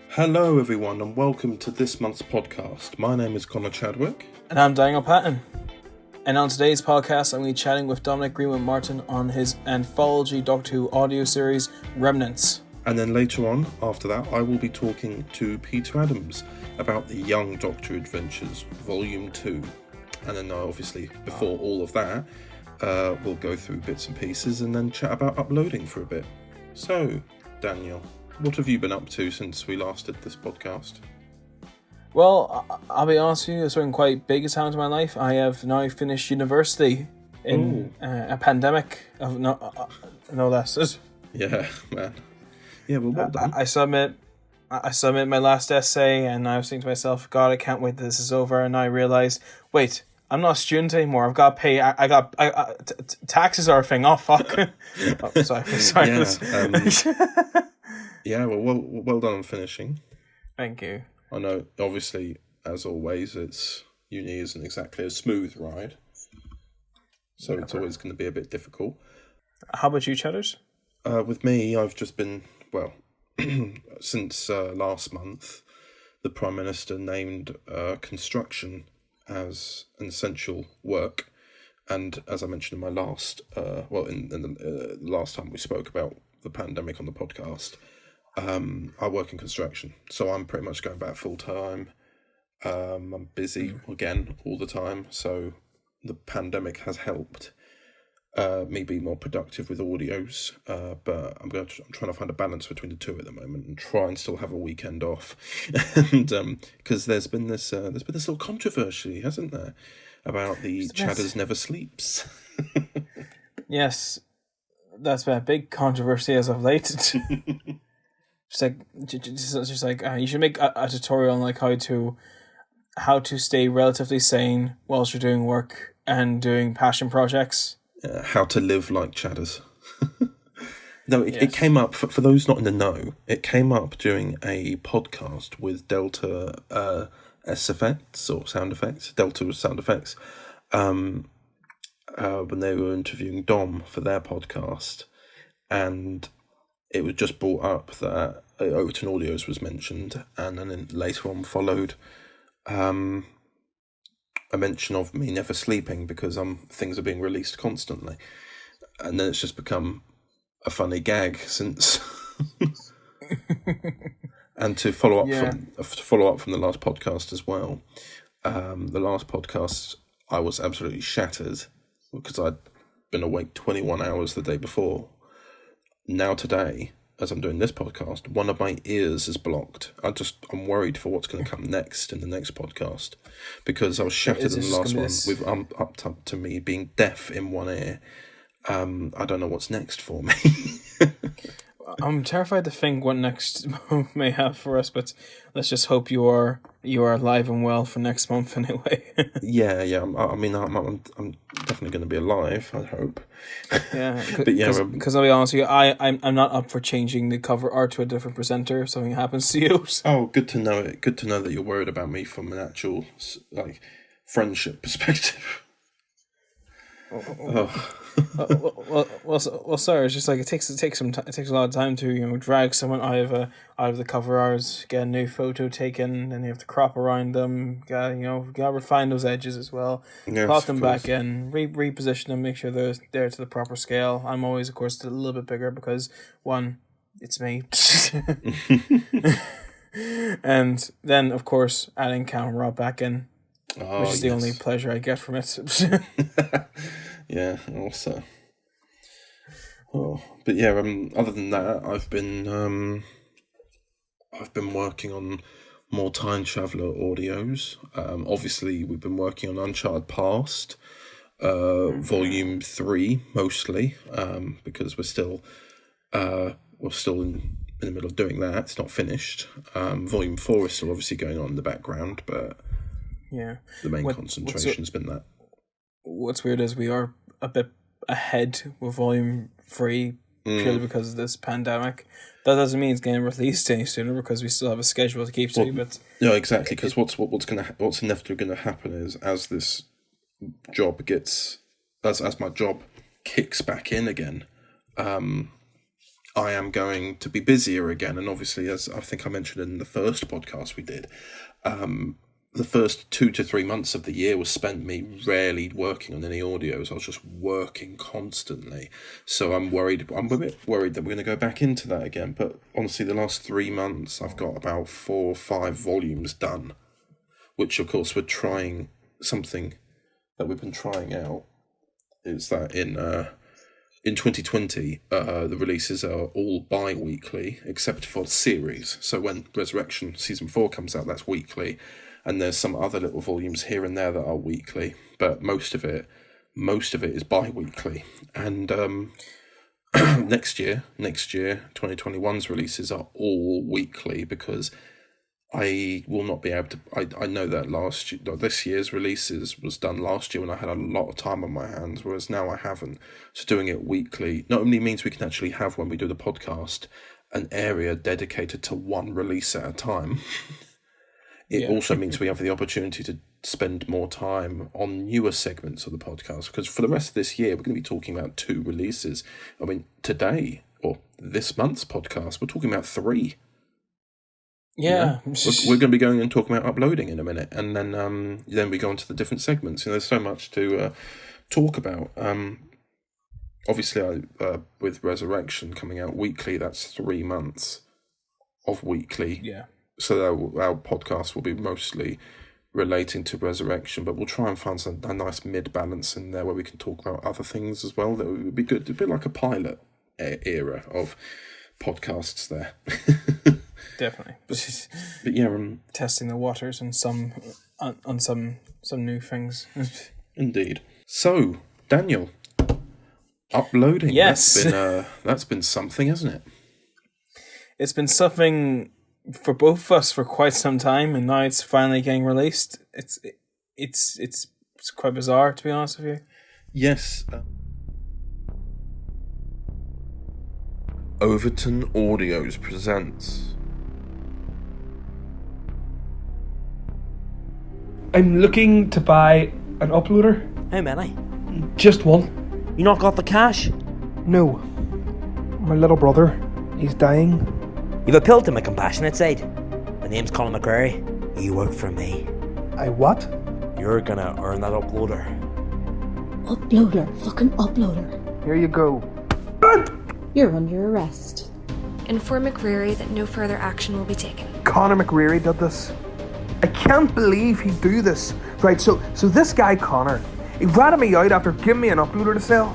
Hello everyone and welcome to this month's podcast. My name is Connor Chadwick. And I'm Daniel Patton. And on today's podcast, I'm going to be chatting with Dominic G Martin on his anthology DW2012 audio series, Remnants. And then later on, after that, I will be talking to Peter Adams about the Young Doctor Adventures, Volume 2. And then obviously, before all of that, we'll go through bits and pieces and then chat about uploading for a bit. So, Daniel, what have you been up to since we last did this podcast? Well, I'll be honest with you, there's something quite big has happened in my life. I have now finished university in a pandemic of no less. Yeah, man. Yeah, well done. I submit my last essay, and I was thinking to myself, God, I can't wait till this is over. And I realized, wait, I'm not a student anymore. I've got to pay. Taxes are a thing. Oh fuck. Sorry. Yeah. Well done on finishing. Thank you. I know, obviously, as always, uni isn't exactly a smooth ride, so it's always going to be a bit difficult. How about you, Chatters? With me, I've just been, since last month, the Prime Minister named construction as an essential work, and as I mentioned in my last, in the last time we spoke about the pandemic on the podcast, I work in construction, so I'm pretty much going back full time. I'm busy again all the time, so the pandemic has helped me be more productive with audios. But I'm trying to find a balance between the two at the moment and try and still have a weekend off. And because there's been this little controversy, hasn't there, about the Chatters never sleeps. Yes, that's been a big controversy as of late. Just like you should make a tutorial on like how to stay relatively sane whilst you're doing work and doing passion projects. How to live like Chatters. No, it came up for those not in the know. It came up during a podcast with Delta S-Effects or sound effects. Delta was sound effects. When they were interviewing Dom for their podcast, and it was just brought up that Overton Audios was mentioned, and then later on followed a mention of me never sleeping because things are being released constantly, and then it's just become a funny gag since. And to follow up from the last podcast as well, the last podcast I was absolutely shattered because I'd been awake 21 hours the day before. Now today, as I'm doing this podcast, one of my ears is blocked. I'm worried for what's going to come next in the next podcast, because I was shattered in the last one with up to me being deaf in one ear. I don't know what's next for me. I'm terrified to think what next month may have for us, but let's just hope you are alive and well for next month anyway. Yeah. I'm definitely going to be alive, I hope. Yeah, but yeah, because I'll be honest with you, I'm not up for changing the cover art to a different presenter if something happens to you. So. Oh, good to know it. Good to know that you're worried about me from an actual friendship perspective. Well, sorry. It's just like it takes a lot of time to drag someone out of the cover art, get a new photo taken, and you have to crop around them. Gotta refine those edges as well. Yes, plot them back in, reposition them, make sure they're to the proper scale. I'm always, of course, a little bit bigger because one, it's me, and then of course adding camera back in. Which is the only pleasure I get from it. Yeah, also. Oh, but yeah. Other than that, I've been working on more Time Traveller audios. Obviously, we've been working on Uncharted Past, Volume 3 mostly, because we're still in the middle of doing that. It's not finished. Volume 4 is still obviously going on in the background, but. Yeah, the main concentration's been that. What's weird is we are a bit ahead with Volume 3 purely because of this pandemic. That doesn't mean it's getting released any sooner because we still have a schedule to keep to. But no, exactly, because what's inevitably going to happen is as this job as my job kicks back in again, I am going to be busier again. And obviously, as I think I mentioned in the first podcast we did, the first 2 to 3 months of the year was spent me rarely working on any audios. I was just working constantly. So I'm a bit worried that we're going to go back into that again. But honestly, the last 3 months, I've got about 4 or 5 volumes done, which of course we're trying something that we've been trying out is that in 2020, the releases are all bi-weekly, except for the series. So when Resurrection Season 4 comes out, that's weekly. And there's some other little volumes here and there that are weekly. But most of it is bi-weekly. And next year, 2021's releases are all weekly, because I will not be able to. I know that this year's releases was done last year when I had a lot of time on my hands, whereas now I haven't. So doing it weekly not only means we can actually have, when we do the podcast, an area dedicated to one release at a time. It also means we have the opportunity to spend more time on newer segments of the podcast, because for the rest of this year, we're going to be talking about 2 releases. I mean, today, or this month's podcast, we're talking about 3. Yeah. We're going to be going and talking about uploading in a minute, and then we go on to the different segments. There's so much to talk about. Obviously, with Resurrection coming out weekly, that's 3 months of weekly. Yeah. So our podcast will be mostly relating to Resurrection, but we'll try and find a nice mid-balance in there where we can talk about other things as well. That would be good. It'd be like a pilot era of podcasts there. Definitely. But yeah, testing the waters and some new things. Indeed. So, Daniel, uploading. Yes. That's been something, hasn't it? It's been something for both of us for quite some time, and now it's finally getting released. It's quite bizarre, to be honest with you. Yes. Overton Audios presents. I'm looking to buy an uploader. How many? Just one. You not got the cash? No. My little brother, he's dying. You've appealed to my compassionate side. My name's Colin McCrary. You work for me. I what? You're gonna earn that uploader. Uploader. Fucking uploader. Here you go. You're under arrest. Inform McCreary that no further action will be taken. Conor McCreary did this. I can't believe he'd do this. Right, so this guy Conor, he ratted me out after giving me an uploader to sell.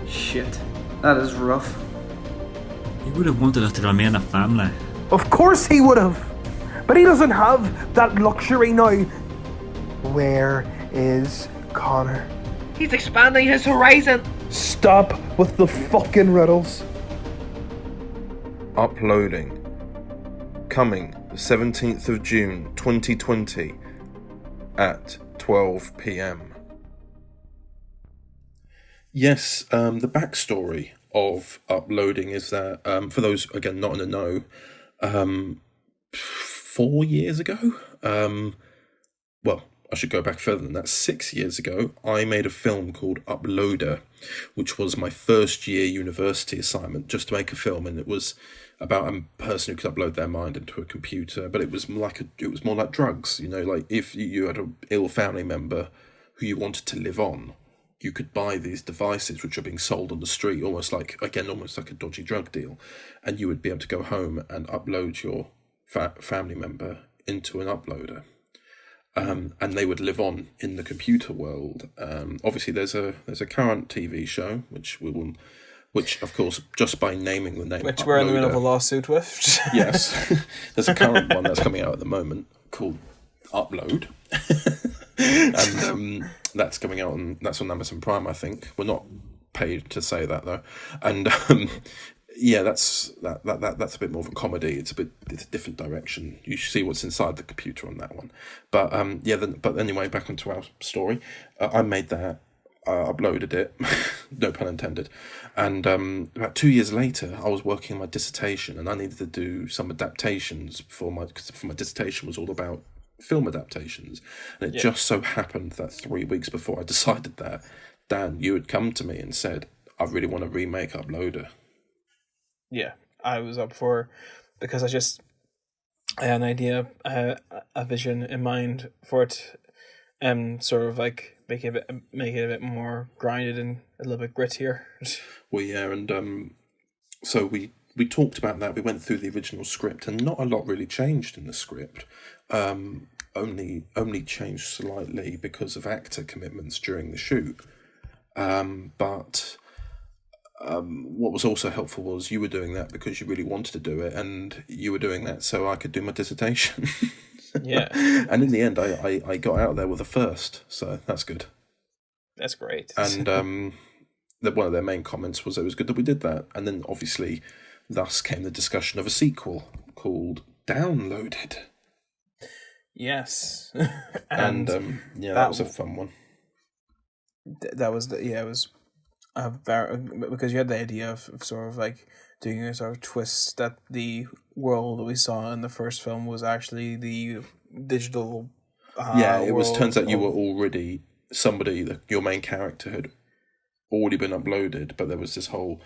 Shit, that is rough. He would have wanted us to remain a family. Of course he would have. But he doesn't have that luxury now. Where is Conor? He's expanding his horizon. Stop with the fucking riddles. Uploading. Coming the 17th of June 2020 at 12 p.m. Yes, the backstory of uploading is that, for those, again, not in the know, 4 years ago, well, I should go back further than that, 6 years ago, I made a film called Uploader, which was my first year university assignment, just to make a film, and it was about a person who could upload their mind into a computer, but it was more like drugs, you know, like if you had an ill family member who you wanted to live on, you could buy these devices which are being sold on the street, almost like a dodgy drug deal, and you would be able to go home and upload your family member into an uploader. And they would live on in the computer world. Obviously, there's a current TV show which of course, just by naming the name, Which Uploader, we're in the middle of a lawsuit with. Yes, there's a current one that's coming out at the moment called Upload, and that's coming out that's on Amazon Prime, I think. We're not paid to say that though, and yeah, that's a bit more of a comedy. It's a different direction. You should see what's inside the computer on that one. But but anyway, back onto our story. I made that. Uploaded it, no pun intended. And about 2 years later, I was working on my dissertation, and I needed to do some adaptations for my dissertation was all about film adaptations. And it just so happened that 3 weeks before I decided that, Dan, you had come to me and said, I really want to remake Uploader. Yeah, I was up for, because I had an idea, a vision in mind for it, sort of like make it a bit more grounded and a little bit grittier. Well, yeah, and so we talked about that. We went through the original script, and not a lot really changed in the script. Only changed slightly because of actor commitments during the shoot. But what was also helpful was you were doing that because you really wanted to do it, and you were doing that so I could do my dissertation. Yeah. And in the end, I got out there with a first, so that's good. That's great. And one of their main comments was it was good that we did that. And then obviously, thus came the discussion of a sequel called Downloaded. Yes. And that was a fun one. That was it was a very, because you had the idea of sort of like doing a sort of twist that the world that we saw in the first film was actually the digital. Turns out you were already your main character had already been uploaded, but there was this whole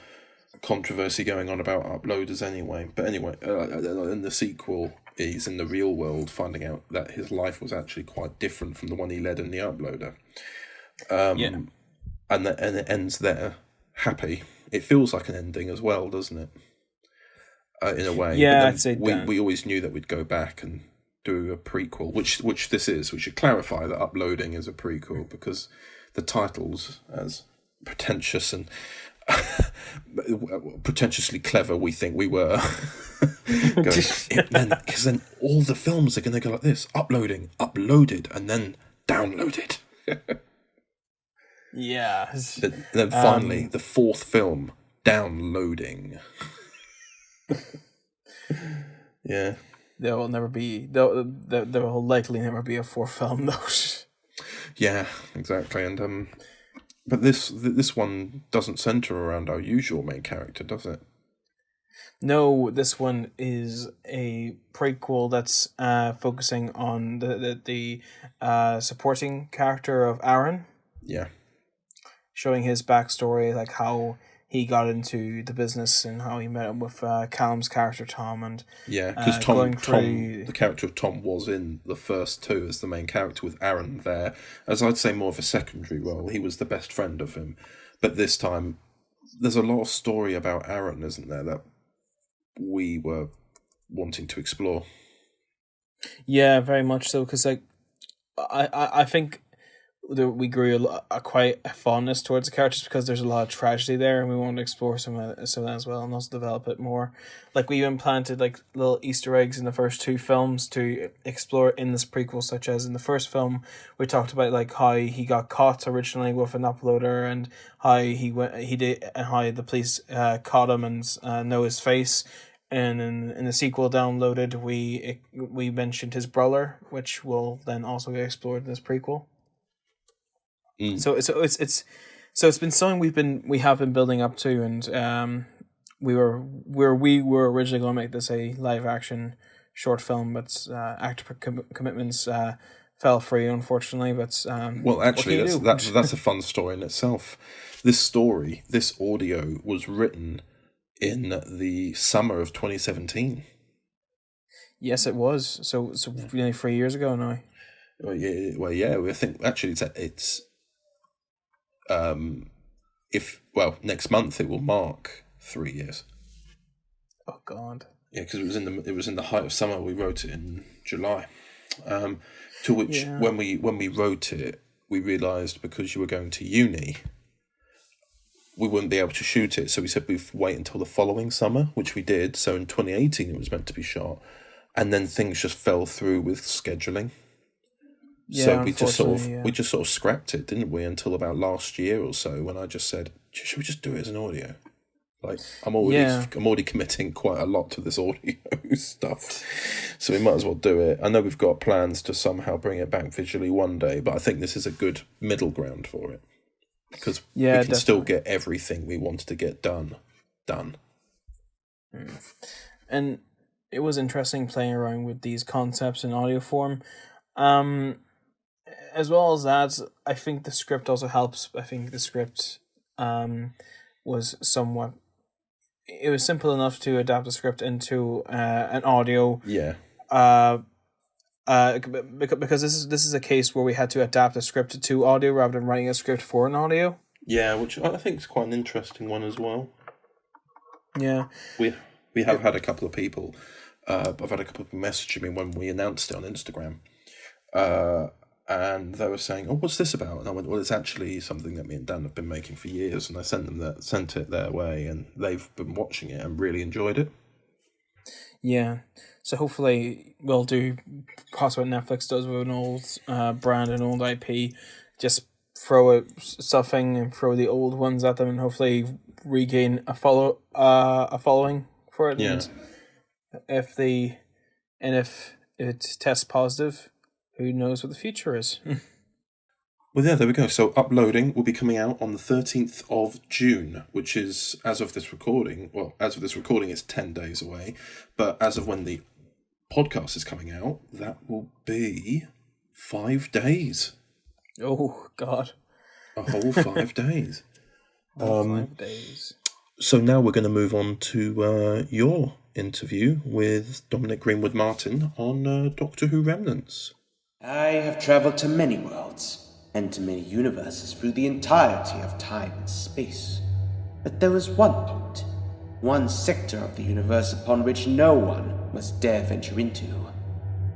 controversy going on about uploaders anyway. But anyway, in the sequel, he's in the real world finding out that his life was actually quite different from the one he led in the uploader. And it ends there, happy. It feels like an ending as well, doesn't it? In a way. Yeah, But I'd say we always knew that we'd go back and do a prequel, which this is. We should clarify that Uploading is a prequel, because the titles, as pretentious and pretentiously clever we think we were, because then all the films are going to go like this: Uploading, uploaded, and then downloaded. Yeah. Then finally, the fourth film, Downloading. Yeah. There will never be. There will likely never be a fourth film, though. Yeah, exactly. And but this one doesn't center around our usual main character, does it? No, this one is a prequel that's focusing on the supporting character of Aaron. Yeah. Showing his backstory, like how he got into the business and how he met up with Callum's character Tom, and because Tom, the character of Tom, was in the first two as the main character, with Aaron there as, I'd say, more of a secondary role. He was the best friend of him, but this time there's a lot of story about Aaron, isn't there, that we were wanting to explore. Yeah, very much so, because like I think we grew quite a fondness towards the characters because there's a lot of tragedy there, and we want to explore some of that as well, and also develop it more. Like, we even planted like little Easter eggs in the first two films to explore in this prequel, such as in the first film we talked about like how he got caught originally with an uploader, and how how the police caught him and know his face. And in the sequel, Downloaded, we mentioned his brother, which will then also get explored in this prequel. So it's been something we have been building up to, and we were originally going to make this a live action short film, but actor commitments fell free, unfortunately. But well, actually, that's a fun story in itself. This audio was written in the summer of 2017. Yes, it was. So nearly 3 years ago now. Well, yeah. I think actually it's next month it will mark 3 years. Oh God. Yeah, because it was in the height of summer. We wrote it in July. To which when we wrote it, we realised because you were going to uni, we wouldn't be able to shoot it. So we said we'd wait until the following summer, which we did. So in 2018 it was meant to be shot, and then things just fell through with scheduling. Yeah, so we just sort of scrapped it, didn't we, until about last year or so, when I just said, should we just do it as an audio? Like, I'm already committing quite a lot to this audio stuff, so we might as well do it. I know we've got plans to somehow bring it back visually one day, but I think this is a good middle ground for it, because we can still get everything we wanted to get done. And it was interesting playing around with these concepts in audio form. As well as that, I think the script also helps. I think the script was somewhat it was simple enough to adapt the script into an audio. Yeah. Because this is a case where we had to adapt a script to audio rather than writing a script for an audio. Yeah, which I think is quite an interesting one as well. Yeah. We have had a couple of people. I've had a couple of people messaging me when we announced it on Instagram. And they were saying, "Oh, what's this about?" And I went, "Well, it's actually something that me and Dan have been making for years." And I sent it their way, and they've been watching it and really enjoyed it. Yeah, so hopefully we'll do possibly what Netflix does with an old brand, an old IP, just throw stuffing and throw the old ones at them, and hopefully regain a following for it. Yeah. And if it tests positive, who knows what the future is? Well, yeah, there we go. So uploading will be coming out on the 13th of June, which is, as of this recording, it's 10 days away. But as of when the podcast is coming out, that will be 5 days. Oh, God. A whole 5 days. 5 days. So now we're going to move on to your interview with Dominic Greenwood-Martin on Doctor Who Remnants. I have travelled to many worlds and to many universes through the entirety of time and space. But there was one point, one sector of the universe upon which no one must dare venture into.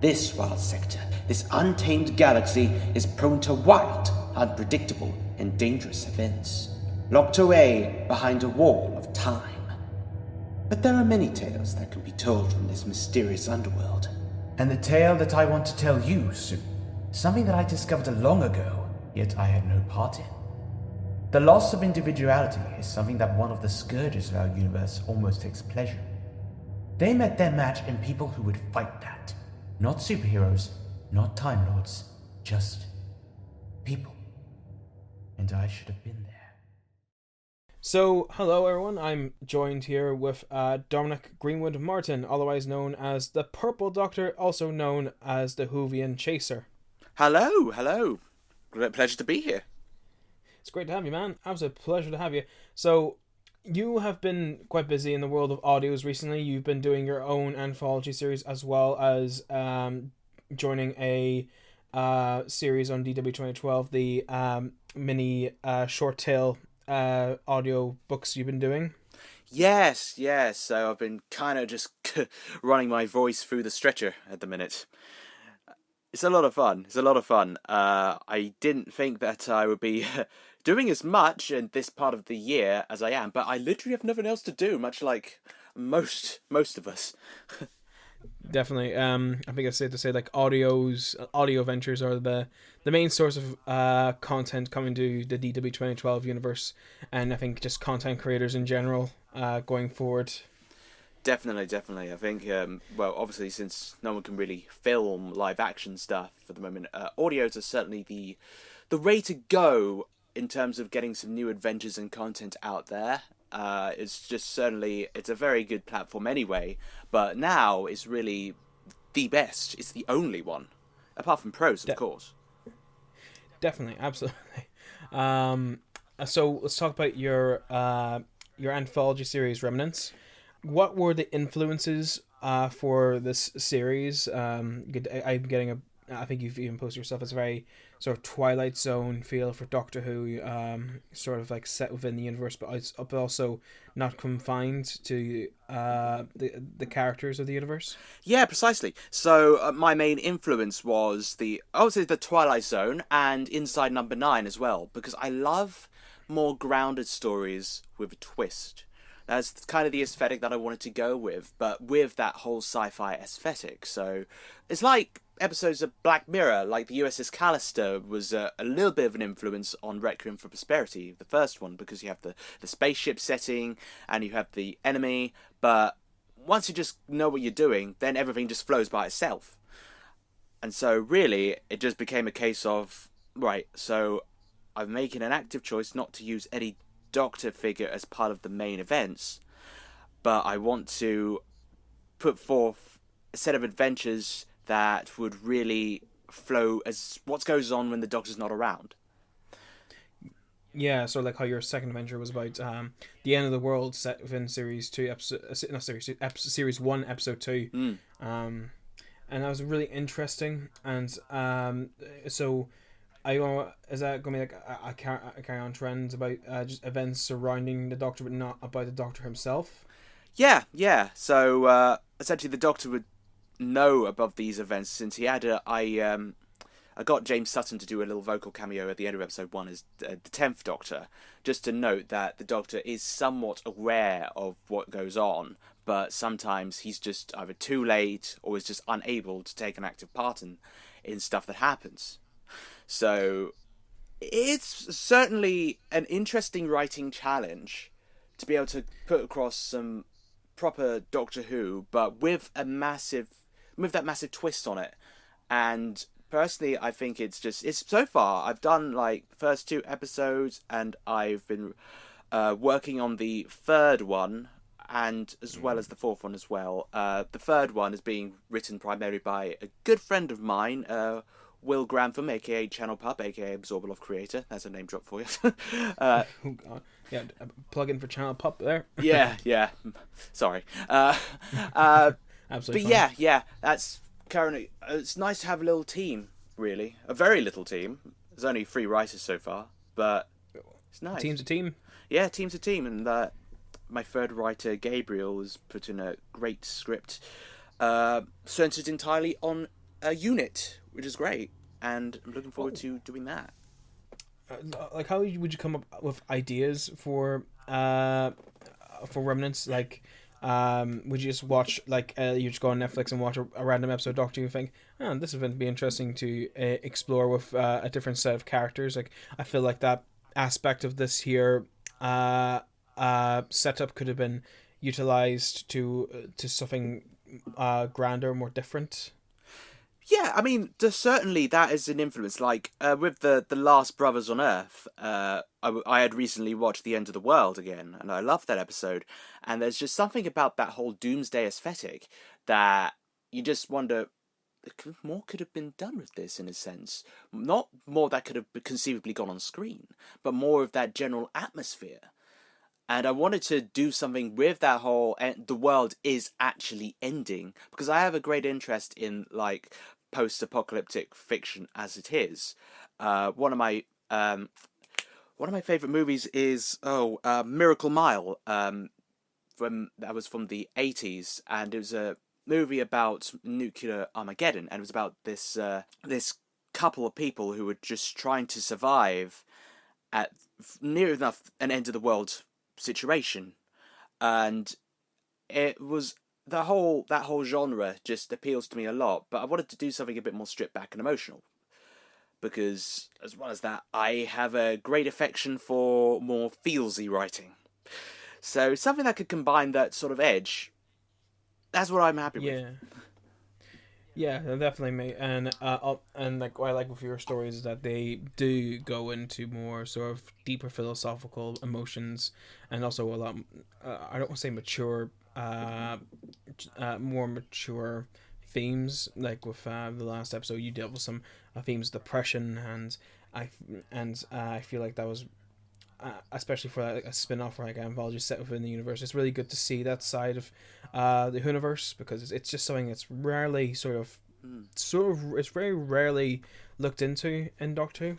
This wild sector, this untamed galaxy, is prone to wild, unpredictable, and dangerous events, locked away behind a wall of time. But there are many tales that can be told from this mysterious underworld. And the tale that I want to tell you soon, something that I discovered long ago, yet I had no part in. The loss of individuality is something that one of the scourges of our universe almost takes pleasure in. They met their match in people who would fight that. Not superheroes, not Time Lords, just people. And I should have been there. So, hello everyone, I'm joined here with Dominic Greenwood-Martin, otherwise known as the Purple Doctor, also known as the Whovian Chaser. Hello. Great pleasure to be here. It's great to have you, man. Absolute pleasure to have you. So, you have been quite busy in the world of audios recently. You've been doing your own anthology series as well as joining a series on DW2012, the mini short tale audio books you've been doing. Yes. So I've been kind of just running my voice through the stretcher at the minute. It's a lot of fun. I didn't think that I would be doing as much in this part of the year as I am, but I literally have nothing else to do, much like most of us. Definitely. I think it's safe to say like audio ventures are the main source of content coming to the DW2012 universe, and I think just content creators in general going forward. Definitely. I think, well, obviously, since no one can really film live action stuff for the moment, audios are certainly the way to go in terms of getting some new adventures and content out there. It's a very good platform anyway, but now it's really the best. It's the only one, apart from prose, of course. Definitely, absolutely. So let's talk about your anthology series, Remnants. What were the influences for this series? I think you've even posted yourself as a very sort of Twilight Zone feel for Doctor Who, sort of like set within the universe, but also not confined to the characters of the universe. Yeah, precisely. So my main influence was the Twilight Zone and Inside Number 9 as well, because I love more grounded stories with a twist. That's kind of the aesthetic that I wanted to go with, but with that whole sci-fi aesthetic. So it's like episodes of Black Mirror, like the USS Callister was a little bit of an influence on Requiem for Prosperity, the first one, because you have the spaceship setting and you have the enemy, but once you just know what you're doing, then everything just flows by itself. And so really, it just became a case of, right, so I'm making an active choice not to use any Doctor figure as part of the main events, but I want to put forth a set of adventures that would really flow as what goes on when the Doctor's not around. Yeah, so like how your second adventure was about the end of the world set within series 2, series 1, episode 2. And that was really interesting. And so is that going to be like a carry on trend about just events surrounding the Doctor, but not about the Doctor himself? Yeah. So essentially, the Doctor would know above these events since he had I got James Sutton to do a little vocal cameo at the end of episode 1 as the 10th Doctor, just to note that the Doctor is somewhat aware of what goes on, but sometimes he's just either too late or is just unable to take an active part in stuff that happens. So it's certainly an interesting writing challenge to be able to put across some proper Doctor Who, but with that massive twist on it. And personally, I think it's so far, I've done like the first 2 episodes, and I've been working on the 3rd one, and as well as the 4th one as well. The 3rd one is being written primarily by a good friend of mine, Will Grantham, aka Channel Pup, aka Absorbaloff Creator. That's a name drop for you. Oh God. Yeah, plug in for Channel Pup there. yeah. Sorry. Absolutely. But yeah, that's currently. It's nice to have a little team, really. A very little team. There's only 3 writers so far, but it's nice. Team's a team. Yeah, team's a team, and my 3rd writer, Gabriel, has put in a great script, centered entirely on a unit, which is great, and I'm looking forward to doing that. Like, how would you come up with ideas for Remnants? Like, would you just watch, like, you just go on Netflix and watch a random episode of Doctor Who and think, this is going to be interesting to explore with a different set of characters? Like, I feel like that aspect of this here setup could have been utilized to something grander, more different. Yeah, I mean, certainly that is an influence. Like, with the Last Brothers on Earth, I had recently watched The End of the World again, and I loved that episode. And there's just something about that whole doomsday aesthetic that you just wonder, more could have been done with this, in a sense. Not more that could have conceivably gone on screen, but more of that general atmosphere. And I wanted to do something with that whole the world is actually ending, because I have a great interest in like post-apocalyptic fiction as it is. One of my favorite movies is Miracle Mile. That was from the 80s, and it was a movie about nuclear Armageddon, and it was about this couple of people who were just trying to survive at near enough an end of the world situation, and it was that whole genre just appeals to me a lot. But I wanted to do something a bit more stripped back and emotional, because as well as that, I have a great affection for more feelsy writing. So something that could combine that sort of edge. That's what I'm happy with. Yeah, definitely, mate. And like what I like with your stories is that they do go into more sort of deeper philosophical emotions, and also a lot. I don't want to say mature, more mature themes. Like with the last episode, you dealt with some themes of depression, and I feel like that was. Especially for like a spin-off or like an anthology set within the universe, it's really good to see that side of the universe, because it's just something that's rarely it's very rarely looked into in Doctor Who.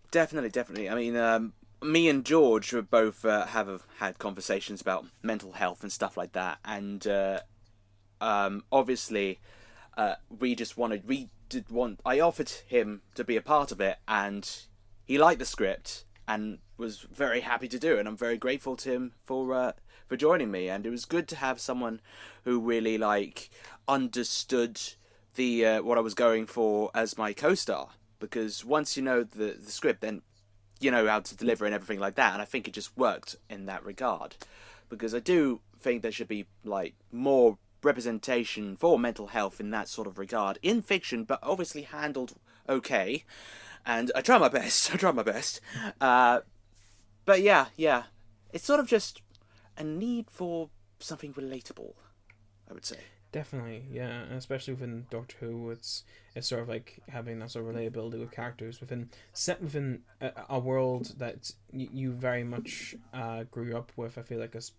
Definitely. I mean, me and George were both have had conversations about mental health and stuff like that, and obviously I offered him to be a part of it, and he liked the script and was very happy to do it, and I'm very grateful to him for joining me. And it was good to have someone who really like understood the what I was going for as my co-star, because once you know the script, then you know how to deliver and everything like that. And I think it just worked in that regard, because I do think there should be like more representation for mental health in that sort of regard in fiction, but obviously handled okay. And I try my best. But yeah. It's sort of just a need for something relatable, I would say. Definitely, yeah, and especially within Doctor Who, it's sort of like having that sort of relatability with characters set within a world that you very much grew up with. I feel like it's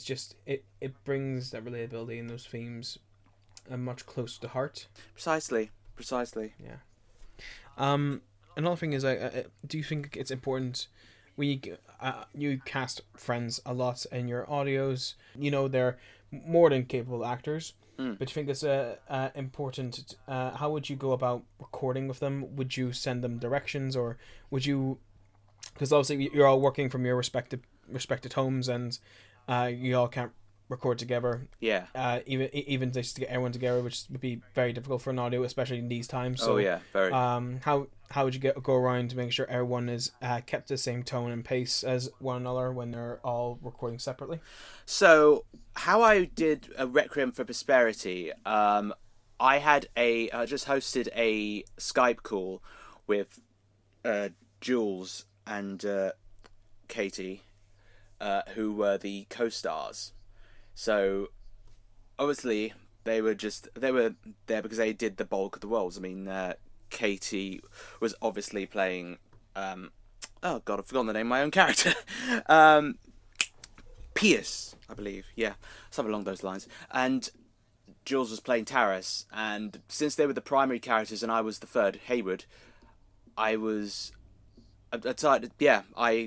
just it brings that relatability and those themes much closer to heart. Precisely. Yeah. Another thing is, do you think it's important? You cast friends a lot in your audios. You know they're more than capable actors. But you think it's important? How would you go about recording with them? Would you send them directions, or would you? Because obviously you're all working from your respected homes, and you all can't record together. Yeah. Even just to get everyone together, which would be very difficult for an audio, especially in these times. So, very. How would you go around to make sure everyone is kept the same tone and pace as one another when they're all recording separately? So how I did a Requiem for Prosperity, I just hosted a Skype call with Jules and Katie, who were the co-stars. So obviously they were there because they did the bulk of the roles. I mean, Katie was obviously playing oh god, I've forgotten the name of my own character. Pierce, I believe, yeah, something along those lines. And Jules was playing Taris, and since they were the primary characters and I was the third, Hayward, I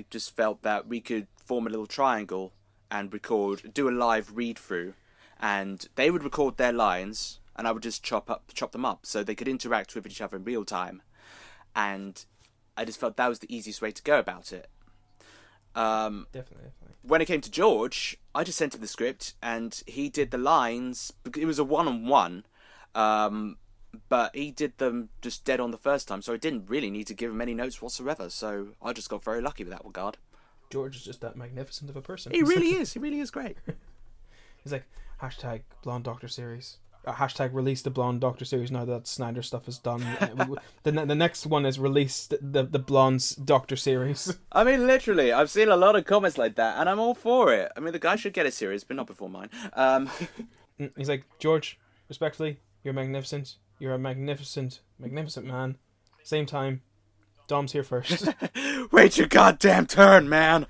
just felt that we could form a little triangle and do a live read through, and they would record their lines and I would just chop them up so they could interact with each other in real time. And I just felt that was the easiest way to go about it. Definitely. When it came to George, I just sent him the script and he did the lines. It was a one-on-one, but he did them just dead on the first time, so I didn't really need to give him any notes whatsoever. So I just got very lucky with that regard. George is just that magnificent of a person. He really is. He really is great. He's like, hashtag Blonde Doctor Series. Hashtag release the Blonde Doctor Series now that Snyder stuff is done. The next one is release the Blonde's Doctor Series. I mean, literally, I've seen a lot of comments like that, and I'm all for it. I mean, the guy should get a series, but not before mine. He's like, George, respectfully, you're magnificent. You're a magnificent man. Same time, Dom's here first. Wait your goddamn turn, man.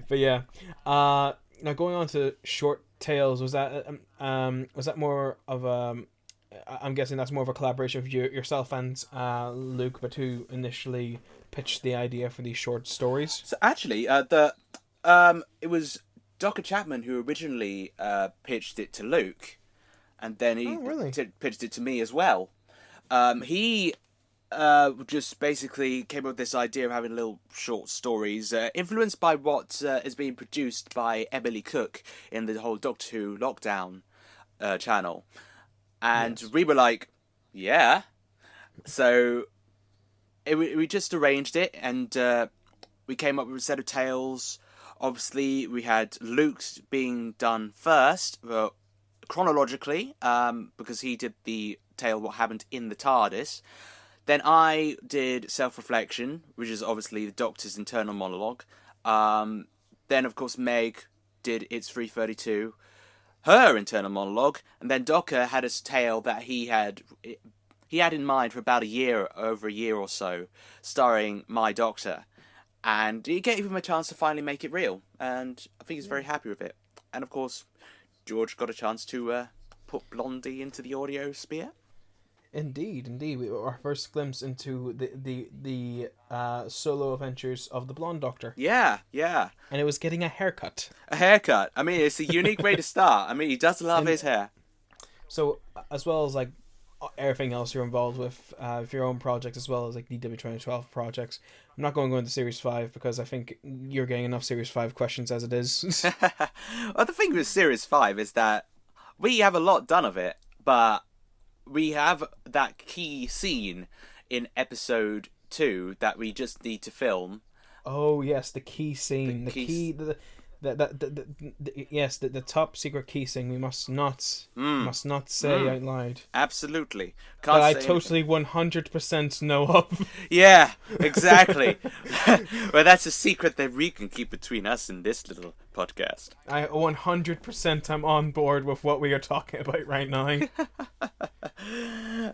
But yeah, now going on to short tales, was that more of a? I'm guessing that's more of a collaboration with yourself and Luke, but who initially pitched the idea for these short stories? So actually, it was Dr. Chapman who originally pitched it to Luke, and then he pitched it to me as well. He just basically came up with this idea of having little short stories, influenced by what is being produced by Emily Cook in the whole Doctor Who Lockdown channel. And we were like, yeah. So we just arranged it, and we came up with a set of tales. Obviously, we had Luke's being done first, chronologically, because he did the tale What Happened in the TARDIS. Then I did Self-Reflection, which is obviously the Doctor's internal monologue. Then, of course, Meg did It's 3:32, her internal monologue. And then Docker had a tale that he had in mind for about over a year or so, starring my Doctor. And it gave him a chance to finally make it real. And I think he's very happy with it. And, of course, George got a chance to put Blondie into the audio sphere. Indeed. Our first glimpse into the solo adventures of the Blonde Doctor. Yeah. And it was getting a haircut. I mean, it's a unique way to start. I mean, he does love his hair. So, as well as like everything else you're involved with your own projects, as well as like DW2012 projects, I'm not going to go into Series 5 because I think you're getting enough Series 5 questions as it is. Well, the thing with Series 5 is that we have a lot done of it, but we have that key scene in episode 2 that we just need to film. Oh yes, the key scene, Yes, the top secret key thing we must not say out loud. Absolutely. But I totally 100% know of. Yeah, exactly. Well, that's a secret that we can keep between us in this little podcast. I 100% am on board with what we are talking about right now.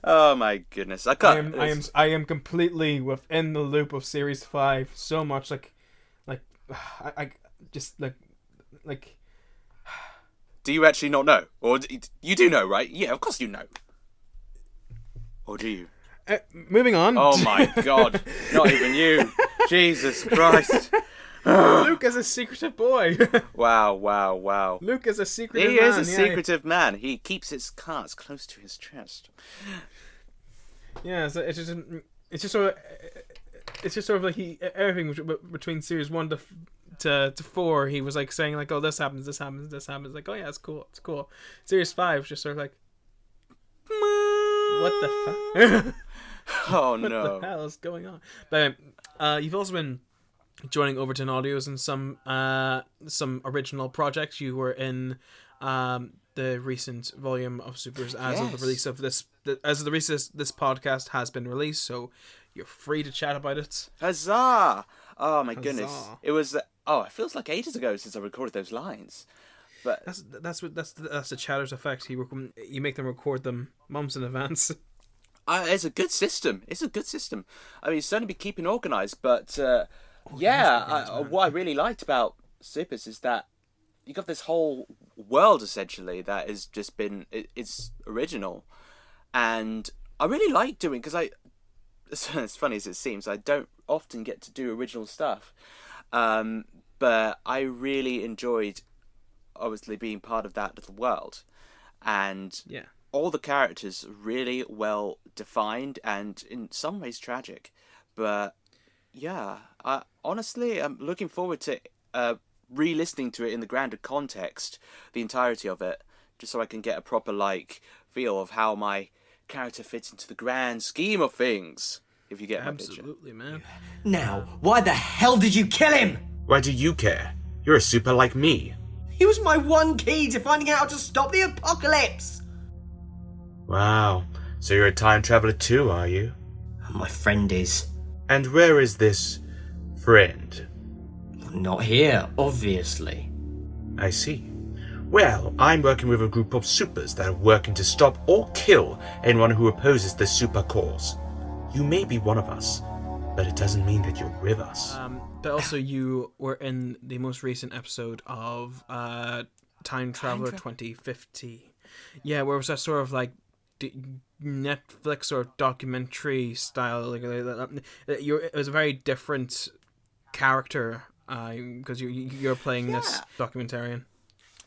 Oh my goodness, I am completely within the loop of Series 5. So much I just like. Do you actually not know, or you do know, right? Yeah, of course you know. Or do you? Moving on. Oh my God! Not even you. Jesus Christ. Luke is a secretive boy. Wow. Luke is a secretive man. He is a secretive man. He keeps his cards close to his chest. Yeah, so it's just sort of like everything between Series 1 to 4, he was like saying like, oh, this happens. Like, oh yeah, it's cool. Series 5 was just sort of like, what the fuck? Oh no! What the hell is going on? But you've also been joining Overton Audios in some original projects. You were in the recent volume of Supers as of the release of this. As the release this podcast has been released, so you're free to chat about it. Huzzah! Oh my goodness! Huzzah. It was. It feels like ages ago since I recorded those lines. But that's the chatter's effect. You make them record them months in advance. It's a good system. I mean, it's certainly be keeping organised, but what I really liked about Supers is that you got this whole world essentially that has just been it's original, and I really like doing because as funny as it seems, I don't often get to do original stuff, but I really enjoyed obviously being part of that little world, and all the characters really well defined and in some ways tragic, but honestly I'm looking forward to re-listening to it in the grander context, the entirety of it, just so I can get a proper feel of how my character fits into the grand scheme of things, if you get my picture. Absolutely, man. Now, why the hell did you kill him? Why do you care? You're a super like me. He was my one key to finding out how to stop the apocalypse. Wow, so you're a time traveler too, are you? My friend is. And where is this friend? Not here, obviously. I see. Well, I'm working with a group of supers that are working to stop or kill anyone who opposes the super cause. You may be one of us, but it doesn't mean that you're with us. But also you were in the most recent episode of Time Traveler 2050. Yeah, where it was that sort of Netflix or documentary style. It was a very different character because you're playing this documentarian.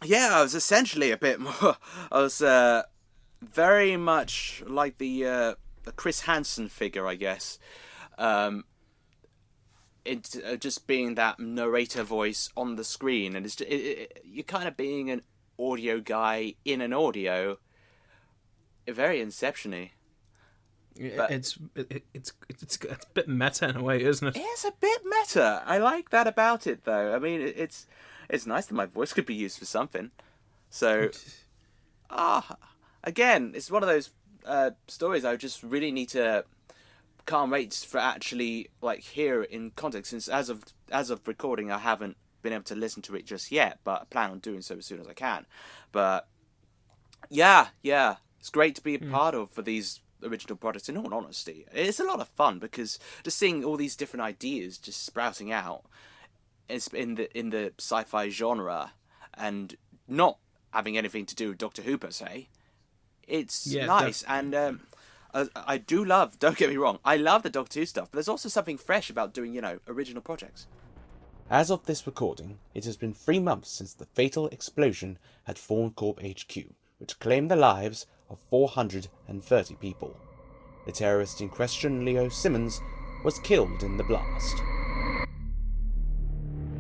Yeah, I was essentially a bit more. I was very much like the Chris Hansen figure, I guess. Just being that narrator voice on the screen, and you're kind of being an audio guy in an audio. Very Inception-y. It's a bit meta in a way, isn't it? It's a bit meta. I like that about it, though. I mean, it's nice that my voice could be used for something. So, again, it's one of those stories I just really need to can't wait for actually hear it in context. Since as of recording, I haven't been able to listen to it just yet, but I plan on doing so as soon as I can. But yeah, it's great to be a part of for these original projects. In all honesty, it's a lot of fun because just seeing all these different ideas just sprouting out in the sci-fi genre and not having anything to do with Doctor Who per se. It's nice, and I do love. Don't get me wrong, I love the Doctor Who stuff, but there's also something fresh about doing original projects. As of this recording, it has been 3 months since the fatal explosion at Fawn Corp HQ, which claimed the lives of 430 people. The terrorist in question, Leo Simmons, was killed in the blast.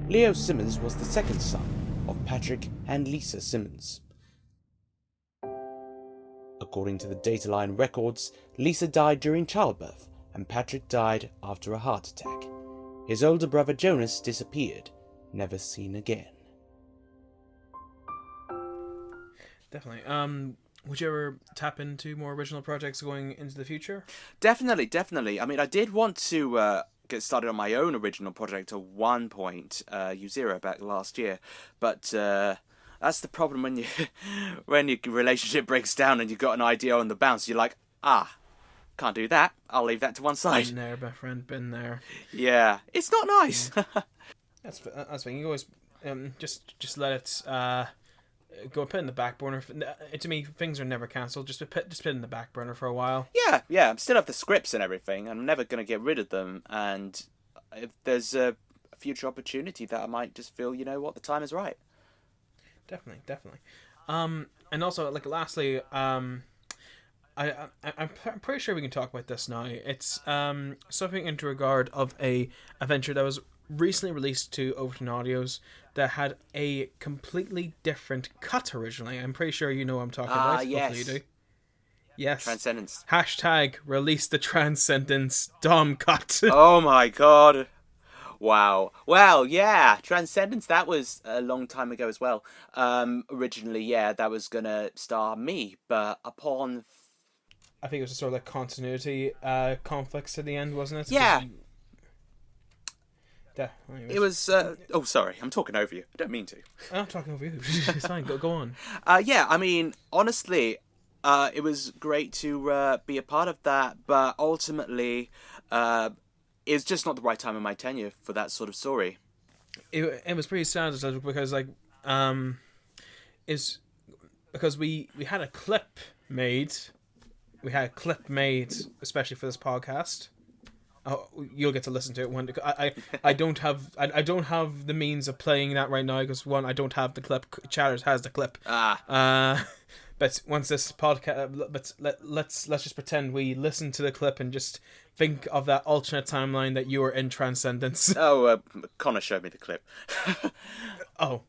Leo Simmons was the second son of Patrick and Lisa Simmons. According to the Dataline records, Lisa died during childbirth and Patrick died after a heart attack. His older brother Jonas disappeared, never seen again. Definitely. Would you ever tap into more original projects going into the future? Definitely. I mean, I did want to get started on my own original project at one point, U-Zero, back last year, but that's the problem when you when your relationship breaks down and you've got an idea on the bounce. You're like, can't do that. I'll leave that to one side. Been there, my friend. Been there. Yeah, it's not nice. That's thing. You always just let it go, put it in the back burner. To me, things are never cancelled. Just put it in the back burner for a while. Yeah. I still have the scripts and everything. I'm never going to get rid of them. And if there's a future opportunity that I might just feel, you know what, the time is right. Definitely. And also, like, lastly, I'm pretty sure we can talk about this now. It's something into regard of a adventure that was recently released to Overton Audios that had a completely different cut originally. I'm pretty sure you know what I'm talking about. Yes. Hopefully you do. Yes. Transcendence. # release the Transcendence Dom cut. Oh my god. Wow. Well, yeah, Transcendence, that was a long time ago as well. Originally, yeah, that was gonna star me, but upon... I think it was a sort of like continuity conflicts at the end, wasn't it? Yeah. Anyways. It was... oh, sorry, I'm talking over you. I don't mean to. I'm talking over you. It's fine, go on. Yeah, I mean, honestly, it was great to be a part of that, but ultimately, it's just not the right time in my tenure for that sort of story. It was pretty sad because, like, is because we had a clip made. We had a clip made especially for this podcast. Oh, you'll get to listen to it one. I don't have the means of playing that right now because one, I don't have the clip. Chatters has the clip. But once this podcast, but let's just pretend we listen to the clip and just think of that alternate timeline that you were in Transcendence. Oh, Connor showed me the clip. Oh.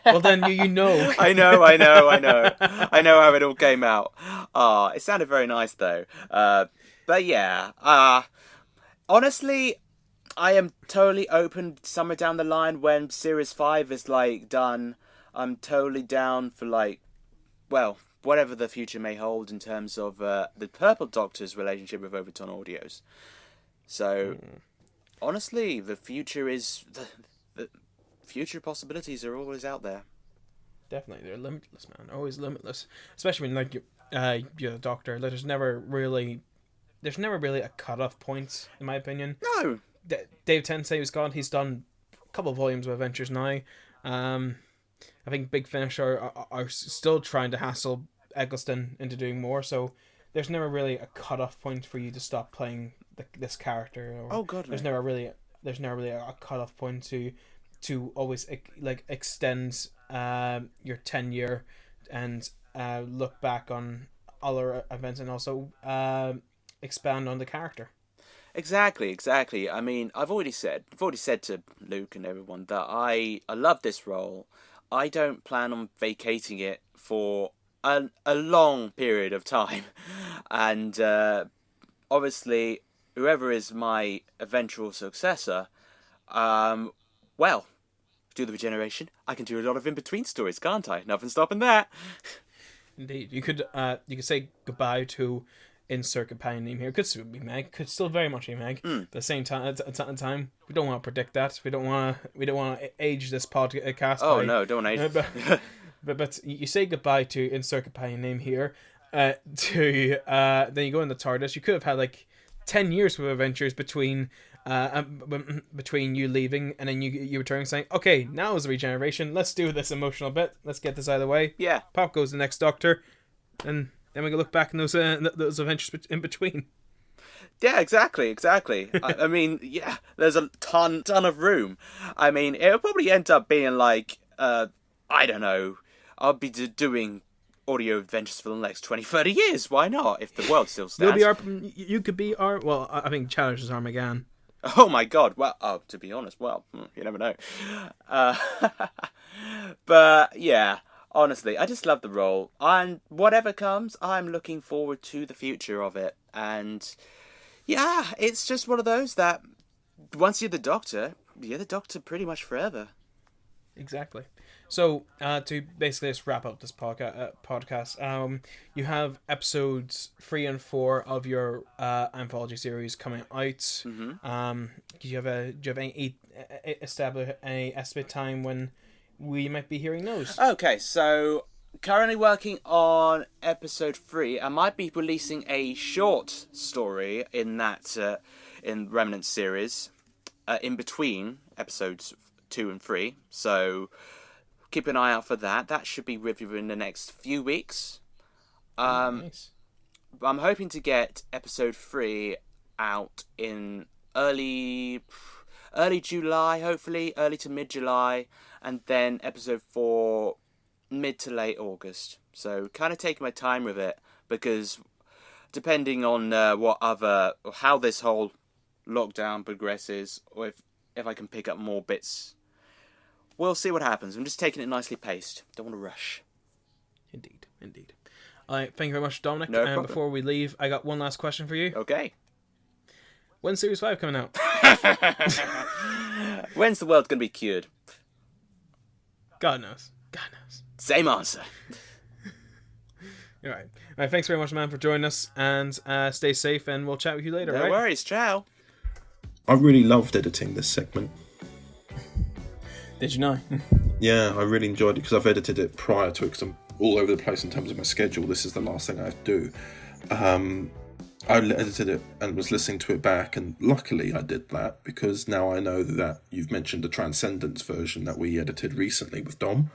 Well, then you know. I know how it all came out. It sounded very nice though. But yeah, honestly, I am totally open somewhere down the line when Series 5 is like done. I'm totally down for like, well, whatever the future may hold in terms of the Purple Doctor's relationship with Overton Audios. So, honestly, the future is... The future possibilities are always out there. Definitely, they're limitless, man. Always limitless. Especially when, like, you're a doctor. Like, there's never really a cut-off point, in my opinion. No! Dave Tensei was gone. He's done a couple of volumes of adventures now. I think Big Finish are still trying to hassle Eggleston into doing more, so there's never really a cut-off point for you to stop playing this character. Or oh god, there's never really a cut-off point to always like extend your tenure and look back on other events and also expand on the character. Exactly. I mean, I've already said to Luke and everyone that I love this role. I don't plan on vacating it for a long period of time. And obviously, whoever is my eventual successor, well, do the regeneration. I can do a lot of in-between stories, can't I? Nothing stopping that. Indeed. You could say goodbye to insert companion name here. Could still be Meg. Could still very much be Meg. At the same time, at the time, we don't want to predict that. We don't want to age this podcast. Oh no, don't age. But you say goodbye to insert companion name here. Then you go in the TARDIS. You could have had like 10 years of adventures between you leaving and then you returning, saying, "Okay, now is the regeneration. Let's do this emotional bit. Let's get this out of the way." Yeah. Pop goes the next Doctor, and then we can look back in those adventures in between. Yeah, exactly. I mean, yeah, there's a ton of room. I mean, it'll probably end up being like, I don't know, I'll be doing audio adventures for the next 20, 30 years. Why not? If the world still stands. You could be our, well, I think Challenge is Armageddon. Oh my god, well, to be honest, well, you never know. But, yeah, honestly, I just love the role. And whatever comes, I'm looking forward to the future of it. And, yeah, it's just one of those that, once you're the Doctor pretty much forever. Exactly. So, to basically just wrap up this podcast, you have episodes 3 and 4 of your anthology series coming out. Mm-hmm. Do you have any estimate time when we might be hearing those? Okay, so currently working on episode 3. I might be releasing a short story in that in Remnants series in between episodes 2 and 3. So keep an eye out for that. That should be with you in the next few weeks. Nice. I'm hoping to get episode 3 out in early July, hopefully, early to mid-July, and then episode 4 mid to late August. So kind of taking my time with it, because depending on how this whole lockdown progresses, or if I can pick up more bits, we'll see what happens. I'm just taking it nicely paced. Don't want to rush. Indeed. All right, thank you very much, Dominic. No problem. And before we leave, I got one last question for you. Okay. When's Series 5 coming out? When's the world going to be cured? God knows. Same answer. All right. Thanks very much, man, for joining us, and stay safe, and we'll chat with you later. No worries. Ciao. I really loved editing this segment. Did you know? Yeah, I really enjoyed it because I've edited it prior to it, because I'm all over the place in terms of my schedule. This is the last thing I have to do. I edited it and was listening to it back, and luckily I did that, because now I know that you've mentioned the Transcendence version that we edited recently with Dom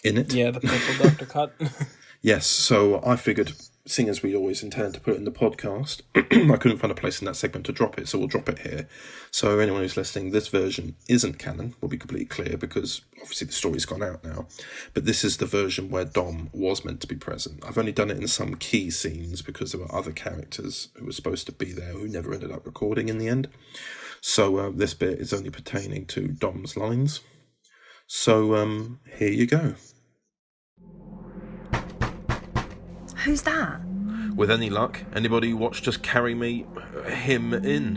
in it. Yeah, the Purple Doctor cut. Yes, so I figured, seeing as we always intend to put it in the podcast, I couldn't find a place in that segment to drop it, so we'll drop it here. So anyone who's listening, this version isn't canon, we'll be completely clear, because obviously the story's gone out now. But this is the version where Dom was meant to be present. I've only done it in some key scenes, because there were other characters who were supposed to be there who never ended up recording in the end. So this bit is only pertaining to Dom's lines. So here you go. Who's that? With any luck, anybody who watched us carry him in.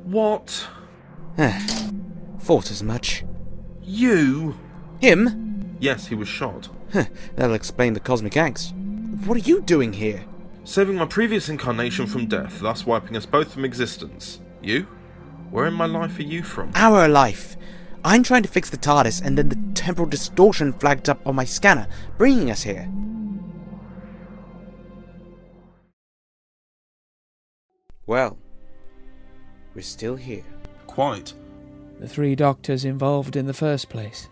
What? Thought as much. You? Him? Yes, he was shot. That'll explain the cosmic angst. What are you doing here? Saving my previous incarnation from death, thus wiping us both from existence. You? Where in my life are you from? Our life. I'm trying to fix the TARDIS, and then the temporal distortion flagged up on my scanner, bringing us here. Well, we're still here. Quite. The 3 doctors involved in the first place.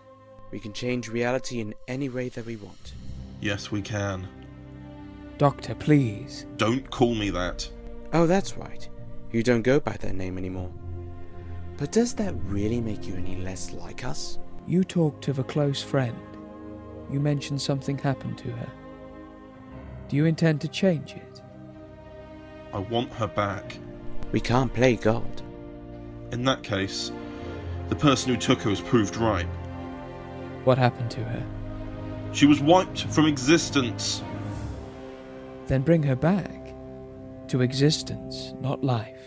We can change reality in any way that we want. Yes, we can. Doctor, please. Don't call me that. Oh, that's right. You don't go by that name anymore. But does that really make you any less like us? You talked of a close friend. You mentioned something happened to her. Do you intend to change it? I want her back. We can't play God. In that case, the person who took her was proved right. What happened to her? She was wiped from existence. Then bring her back. To existence, not life.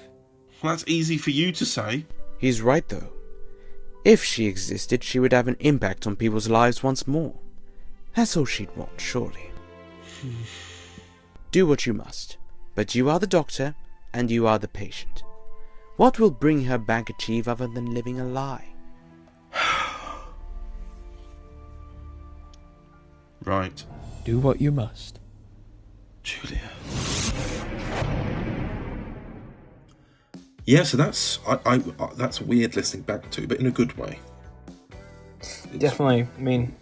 That's easy for you to say. He's right, though. If she existed, she would have an impact on people's lives once more. That's all she'd want, surely. Do what you must. But you are the doctor, and you are the patient. What will bring her back achieve other than living a lie? Right. Do what you must. Julia. Yeah, so that's that's weird listening back to, but in a good way. Definitely. I mean,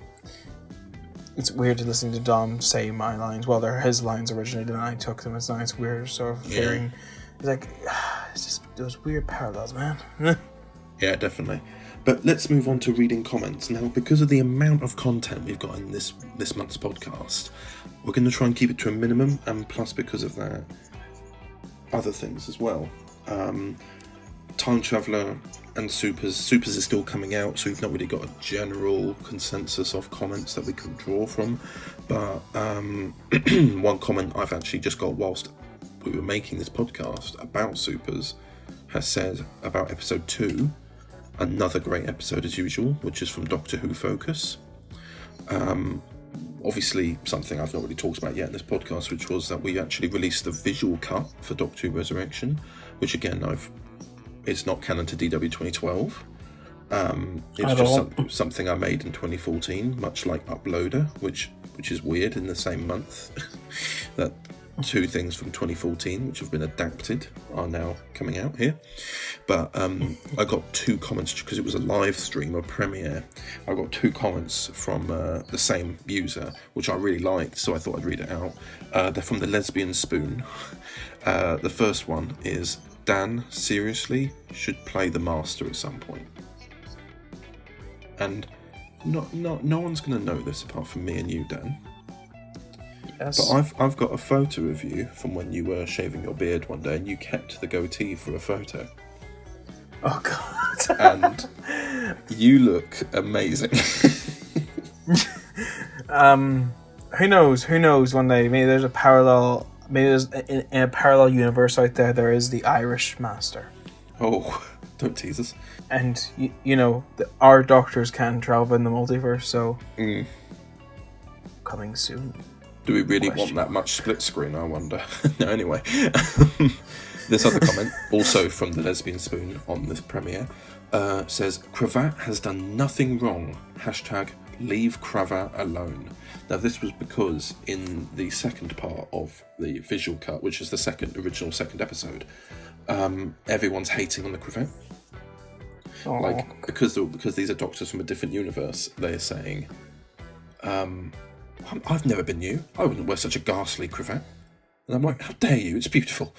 it's weird to listen to Dom say my lines. Well, they're his lines originally, and I took them. It's nice, weird sort of feeling. Yeah. It's like, it's just those weird parallels, man. Yeah, definitely. But let's move on to reading comments. Now, because of the amount of content we've got in this month's podcast, we're going to try and keep it to a minimum, and plus because of that, other things as well. Time Traveller and Supers is still coming out, so we've not really got a general consensus of comments that we can draw from, but one comment I've actually just got whilst we were making this podcast about Supers has said about episode 2, another great episode as usual, which is from Doctor Who Focus. Obviously, something I've not really talked about yet in this podcast, which was that we actually released the visual cut for Doctor Who Resurrection, which again, it's not canon to DW2012. It's just something I made in 2014, much like Uploader, which is weird in the same month that two things from 2014, which have been adapted, are now coming out here. But I got 2 comments because it was a live stream, a premiere. I got 2 comments from the same user, which I really liked, so I thought I'd read it out. They're from the Lesbian Spoon. The first one is, Dan seriously should play the Master at some point. And no one's going to know this apart from me and you, Dan. Yes. But I've got a photo of you from when you were shaving your beard one day, and you kept the goatee for a photo. Oh God! And you look amazing. Who knows? Who knows? One day, maybe there's a parallel. Maybe there's in a parallel universe out there. There is the Irish Master. Oh, don't tease us. And you know, our doctors can travel in the multiverse, so coming soon. Do we really want that much split screen, I wonder? No, anyway. This other comment, also from the Lesbian Spoon on this premiere, says, Cravat has done nothing wrong. # leave Cravat alone. Now, this was because in the second part of the visual cut, which is the original second episode, everyone's hating on the Cravat. Aww. Like, because these are doctors from a different universe, they're saying, I've never been you. I wouldn't wear such a ghastly cravat. And I'm like, how dare you? It's beautiful.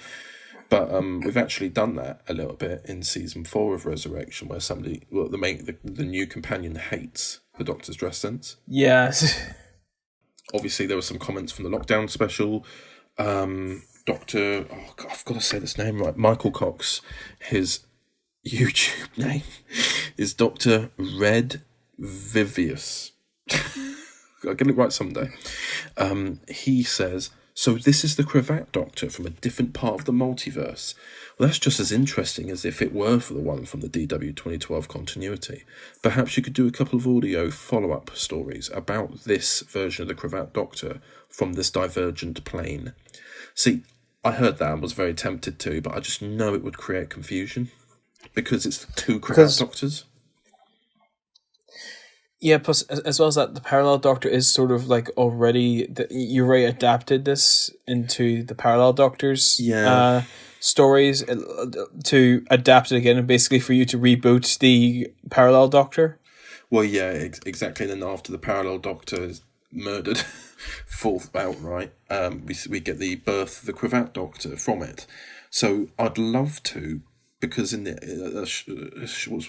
But we've actually done that a little bit in season 4 of Resurrection, where the new companion hates the Doctor's dress sense. Yes. Obviously, there were some comments from the lockdown special. Dr. Oh God, I've got to say this name right. Michael Cox. His YouTube name is Dr. Red Vivius. I'll get it right someday. He says, so this is the Cravat Doctor from a different part of the multiverse. Well, that's just as interesting as if it were for the one from the DW2012 continuity. Perhaps you could do a couple of audio follow-up stories about this version of the Cravat Doctor from this divergent plane. See, I heard that and was very tempted to, but I just know it would create confusion because it's the 2 Cravat Doctors. Yeah, plus as well as that, the parallel Doctor is sort of like already you already adapted this into the parallel Doctors stories to adapt it again, and basically for you to reboot the parallel Doctor. Well, yeah, exactly. And then after the parallel Doctor is murdered, fourth outright, we get the birth of the Cravat Doctor from it. So I'd love to. Because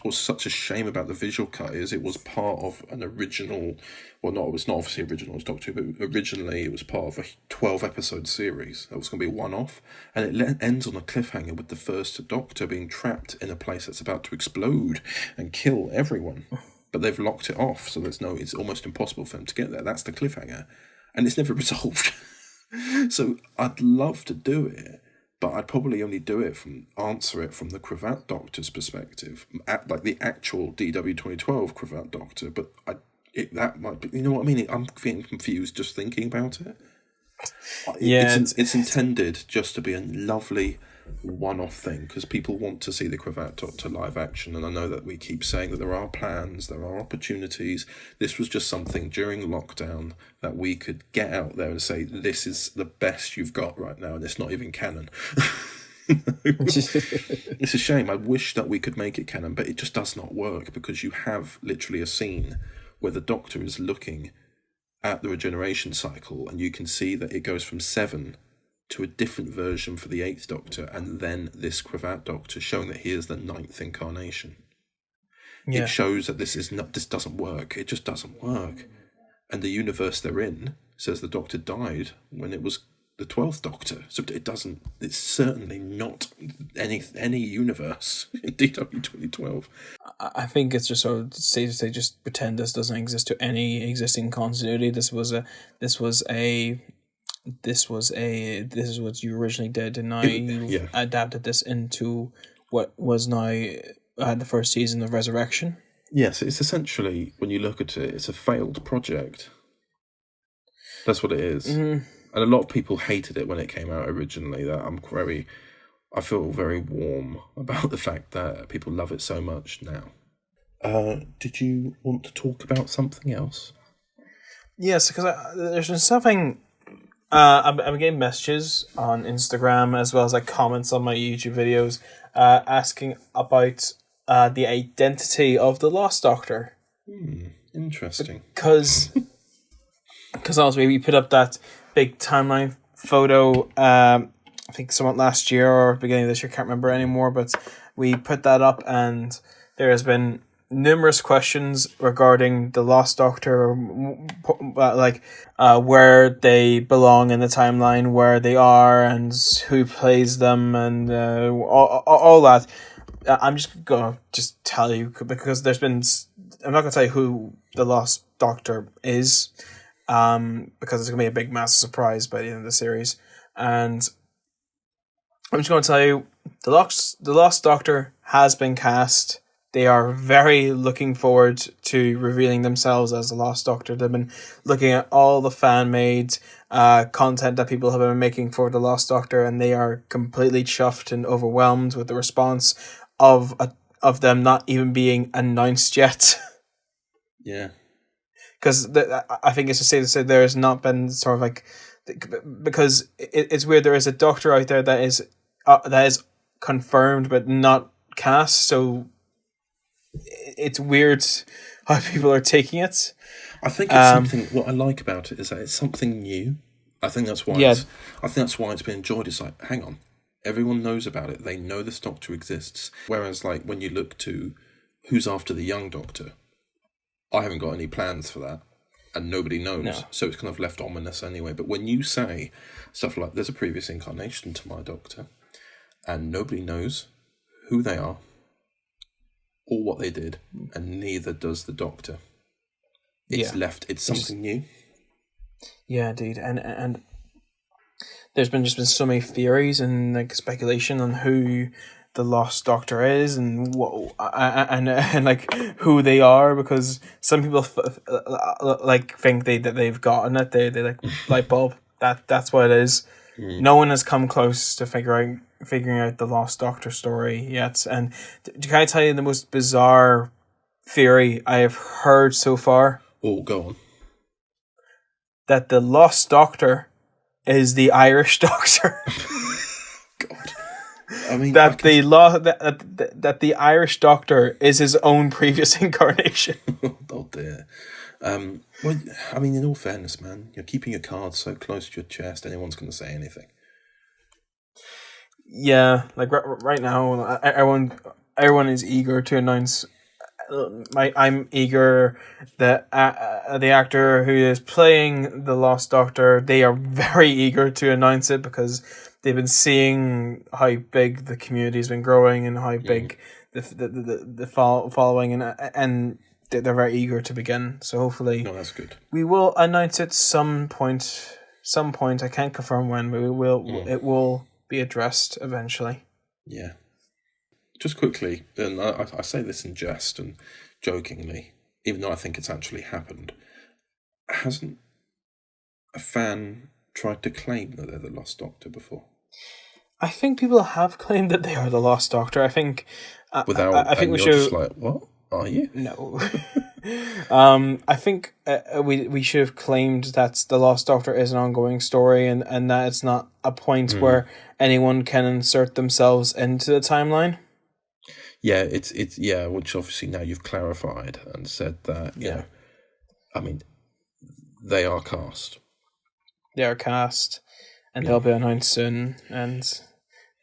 was such a shame about the visual cut is it was part of an original, well, no, it was not obviously original as Doctor Who, but originally it was part of a 12-episode series that was going to be a one-off, and it ends on a cliffhanger with the first Doctor being trapped in a place that's about to explode and kill everyone. But they've locked it off, so it's almost impossible for them to get there. That's the cliffhanger, and it's never resolved. So I'd love to do it. But I'd probably only answer it from the Cravat Doctor's perspective, like the actual DW2012 Cravat Doctor. But that might be, you know what I mean? I'm getting confused just thinking about it. Yeah, it's intended just to be a lovely one-off thing because people want to see the Cravat Doctor live action, and I know that we keep saying that there are plans, there are opportunities. This was just something during lockdown that we could get out there and say, this is the best you've got right now, and it's not even canon. It's a shame. I wish that we could make it canon, but it just does not work because you have literally a scene where the Doctor is looking at the regeneration cycle, and you can see that it goes from 7 to a different version for the 8th Doctor, and then this Cravat Doctor, showing that he is the 9th incarnation. Yeah. It shows that this doesn't work. It just doesn't work. And the universe they're in says the Doctor died when it was the 12th Doctor. So it's certainly not any universe in DW2012. I think it's just sort of safe to say, just pretend this doesn't exist to any existing continuity. This is what you originally did, and now you adapted this into what was now the first season of Resurrection. Yes, it's essentially, when you look at it, it's a failed project. That's what it is. Mm-hmm. And a lot of people hated it when it came out originally. I feel very warm about the fact that people love it so much now. Did you want to talk about something else? Yes, because there's been something. I'm getting messages on Instagram as well as like comments on my YouTube videos asking about the identity of the Lost Doctor. Interesting. Because also we put up that big timeline photo. I think somewhat last year or beginning of this year, can't remember anymore. But we put that up, and there has been numerous questions regarding the Lost Doctor, where they belong in the timeline, where they are, and who plays them, and all that. I'm just gonna tell you because there's been. I'm not gonna tell you who the Lost Doctor is, because it's gonna be a big, massive surprise by the end of the series, and I'm just gonna tell you the Lost Doctor has been cast. They are very looking forward to revealing themselves as the Lost Doctor. They've been looking at all the fan-made content that people have been making for the Lost Doctor, and they are completely chuffed and overwhelmed with the response of them not even being announced yet. Yeah. Because I think it's safe to say there has not been sort of like... Because it's weird, there is a Doctor out there that is confirmed but not cast, so... It's weird how people are taking it. I think it's something. What I like about it is that it's something new. I think that's why. I think that's why it's been enjoyed. It's like, hang on, everyone knows about it. They know this Doctor exists. Whereas, like when you look to who's after the young Doctor, I haven't got any plans for that, and nobody knows. No. So it's kind of left ominous anyway. But when you say stuff like, "There's a previous incarnation to my Doctor," and nobody knows who they are or what they did, and neither does the Doctor. It's something new. Yeah, indeed. And there's been so many theories and like speculation on who the Lost Doctor is and what and like who they are, because some people think that they've gotten it. They like light bulb. That's what it is. No one has come close to figuring out the Lost Doctor story yet. And can I tell you the most bizarre theory I have heard so far? Oh, go on. That the Lost Doctor is the Irish Doctor. God. I mean, that the Irish Doctor is his own previous incarnation. Oh dear. Well, I mean, in all fairness, man, you're keeping your cards so close to your chest, anyone's going to say anything. Yeah, like right now, everyone is eager to announce. I'm eager that the actor who is playing the Lost Doctor, they are very eager to announce it because they've been seeing how big the community's been growing and how big the following, and they're very eager to begin. So hopefully, that's good. We will announce it some point. I can't confirm when, but we will. It will be addressed eventually. Yeah. Just quickly, and I say this in jest and jokingly, even though I think it's actually happened. Hasn't a fan tried to claim that they're the Lost Doctor before? I think people have claimed that they are the Lost Doctor. I think I think we should. Just like, what are you? No. I think we should have claimed that the Lost Doctor is an ongoing story, and that it's not a point where anyone can insert themselves into the timeline. Yeah, it's which obviously now you've clarified and said that. Yeah, I mean, they are cast. They are cast, and they'll be announced soon. And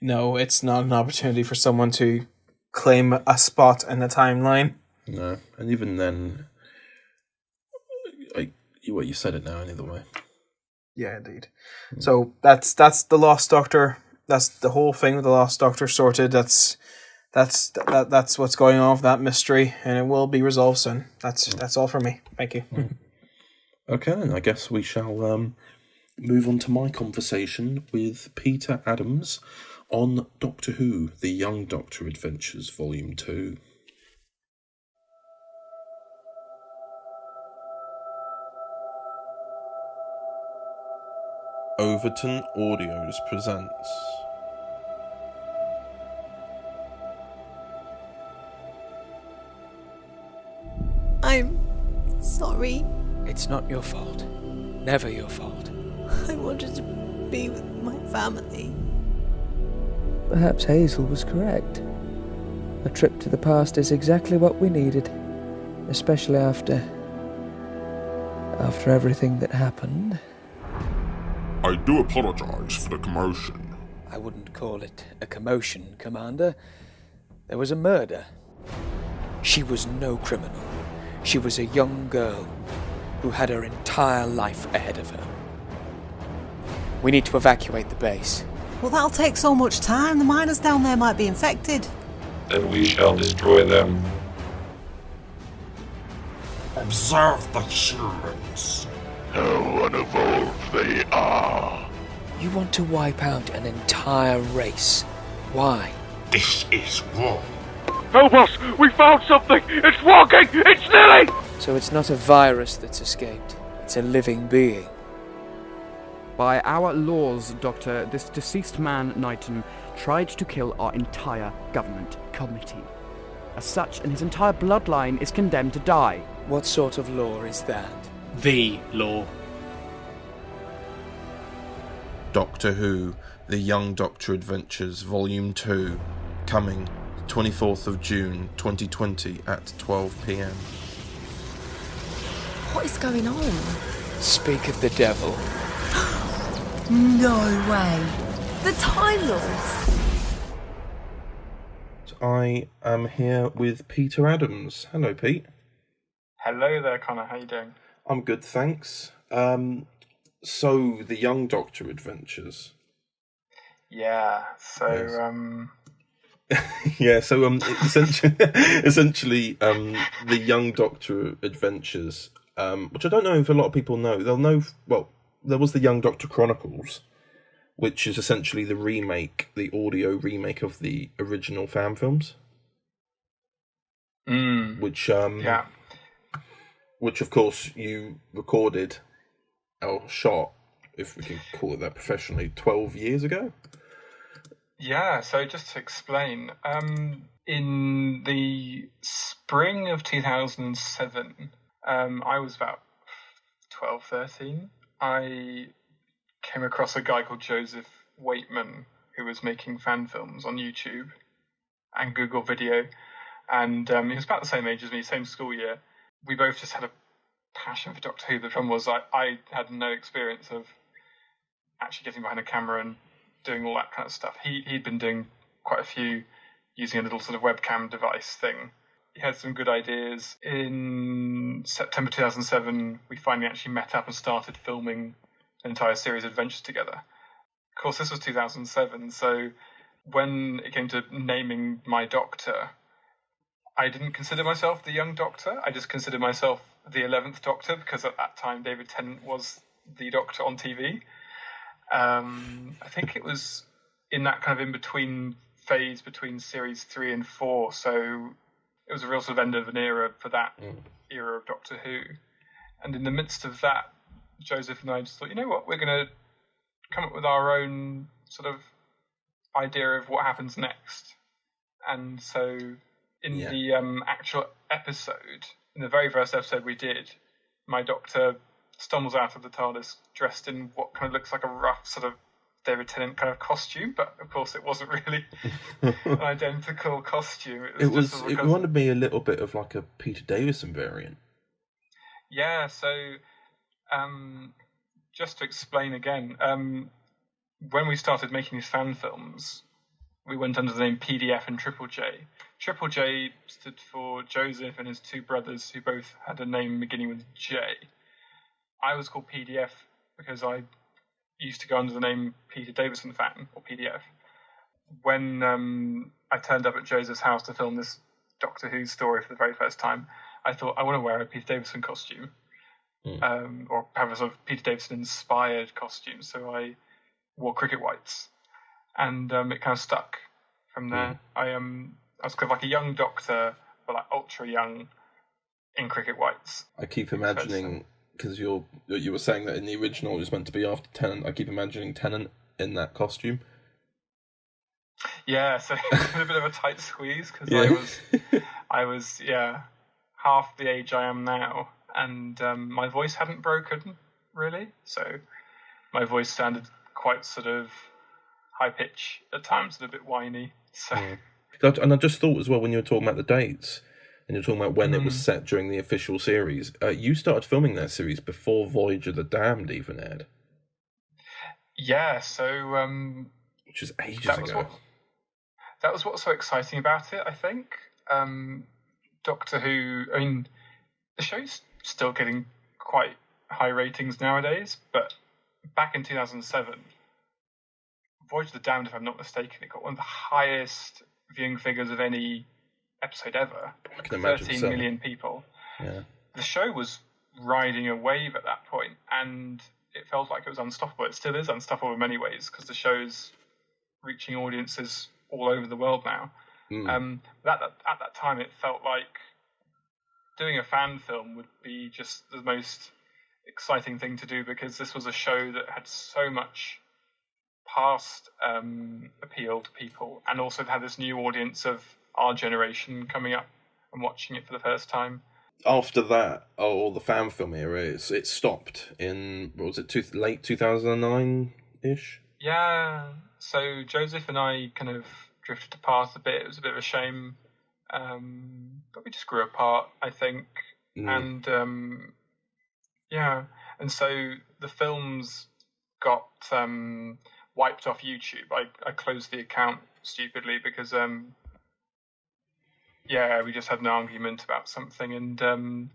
no, it's not an opportunity for someone to claim a spot in the timeline. No, and even then, you said it now either way. Yeah, indeed. So that's the Lost Doctor. That's the whole thing with the Lost Doctor sorted. That's what's going on with that mystery, and it will be resolved soon. That's all from me. Thank you. Okay, then I guess we shall move on to my conversation with Peter Adams on Doctor Who, The Young Doctor Adventures, Volume 2. Overton Audios presents I'm sorry. It's not your fault. Never your fault. I wanted to be with my family. Perhaps Hazel was correct. A trip to the past is exactly what we needed, especially after everything that happened. I do apologize for the commotion. I wouldn't call it a commotion, Commander. There was a murder. She was no criminal. She was a young girl who had her entire life ahead of her. We need to evacuate the base. Well, that'll take so much time. The miners down there might be infected. Then we shall destroy them. Observe the humans. How unevolved they are. You want to wipe out an entire race. Why? This is wrong. Help us! We found something! It's walking! It's nearly! So it's not a virus that's escaped. It's a living being. By our laws, Doctor, this deceased man, Knighton, tried to kill our entire government committee. As such, and his entire bloodline is condemned to die. What sort of law is that? The law. Doctor Who, The Young Doctor Adventures, Volume 2, coming 24th of June 2020 at 12 p.m. What is going on? Speak of the devil. No way. The Time Lords! I am here with Peter Adams. Hello, Pete. Hello there, Connor. How you doing? I'm good, thanks. So, The Young Doctor Adventures. Yeah, so, yes. Essentially, The Young Doctor Adventures, which I don't know if a lot of people know. They'll know, well, there was The Young Doctor Chronicles, which is essentially the remake, the audio remake of the original fan films. Which, yeah. Which, of course, you recorded or shot, if we can call it that professionally, 12 years ago? Yeah, so just to explain, in the spring of 2007, I was about 12, 13. I came across a guy called Joseph Waitman, who was making fan films on YouTube and Google Video. And he was about the same age as me, same school year. We both just had a passion for Doctor Who. The problem was I had no experience of actually getting behind a camera and doing all that kind of stuff. He'd been doing quite a few using a little sort of webcam device thing. He had some good ideas. In September 2007, we finally actually met up and started filming an entire series of adventures together. Of course, this was 2007, so when it came to naming my Doctor, I didn't consider myself the Young Doctor. I just considered myself the 11th Doctor, because at that time David Tennant was the Doctor on TV. I think it was in that kind of in-between phase between series 3 and 4, so it was a real sort of end of an era for that era of Doctor Who. And in the midst of that, Joseph and I just thought, you know what, we're going to come up with our own sort of idea of what happens next. And so in the actual episode, in the very first episode we did, my Doctor stumbles out of the TARDIS dressed in what kind of looks like a rough sort of David Tennant kind of costume, but of course it wasn't really an identical costume. It reminded me a little bit of like a Peter Davison variant. Yeah, so just to explain again, when we started making these fan films, we went under the name PDF and Triple J. Triple J stood for Joseph and his two brothers, who both had a name beginning with J. I was called PDF because I used to go under the name Peter Davison Fan, or PDF. When I turned up at Joseph's house to film this Doctor Who story for the very first time, I thought, I want to wear a Peter Davison costume, or have a sort of Peter Davison-inspired costume. So I wore cricket whites. and it kind of stuck from there. I was kind of like a young Doctor, but like ultra young in cricket whites. I keep imagining, because you were saying that in the original it was meant to be after Tennant. I keep imagining Tennant in that costume. Yeah, so it was a bit of a tight squeeze because I was half the age I am now, and my voice hadn't broken really, so my voice sounded quite sort of high pitch at times and a bit whiny. So, and I just thought as well, when you were talking about the dates and you're talking about when it was set during the official series, you started filming that series before Voyage of the Damned even aired. Yeah, so which is ages ago. That was what's so exciting about it, I think. Doctor Who, I mean, the show's still getting quite high ratings nowadays, but back in 2007, Voyage of the Damned, if I'm not mistaken, it got one of the highest viewing figures of any episode ever. I can imagine 13 million people. Yeah. The show was riding a wave at that point, and it felt like it was unstoppable. It still is unstoppable in many ways, because the show's reaching audiences all over the world now. At that time, it felt like doing a fan film would be just the most exciting thing to do, because this was a show that had so much past appeal to people, and also had this new audience of our generation coming up and watching it for the first time. After that, the fan film era, it stopped in, what was it, late 2009-ish? Yeah, so Joseph and I kind of drifted apart a bit. It was a bit of a shame, but we just grew apart, I think. And and so the films got wiped off YouTube. I closed the account stupidly because we just had an argument about something, and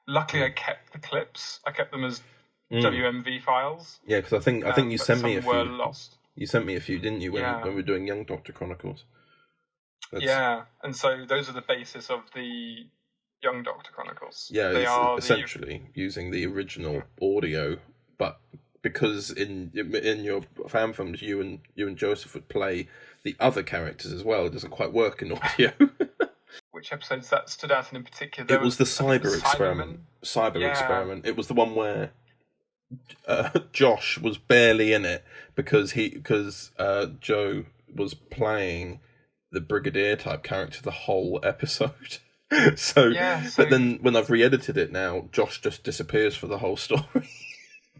luckily I kept the clips. I kept them as WMV files. Yeah, because I think you sent me a few. Were lost. You sent me a few, didn't you, when we were doing Young Doctor Chronicles? Yeah, and so those are the basis of the Young Doctor Chronicles. Yeah, they are essentially using the original audio, but because in your fan films you and Joseph would play the other characters as well, it doesn't quite work in audio. Which episodes that stood out in particular? There it was the Cyber Experiment. Experiment. It was the one where Josh was barely in it because Joe was playing the Brigadier type character the whole episode. But then when I've re-edited it now, Josh just disappears for the whole story.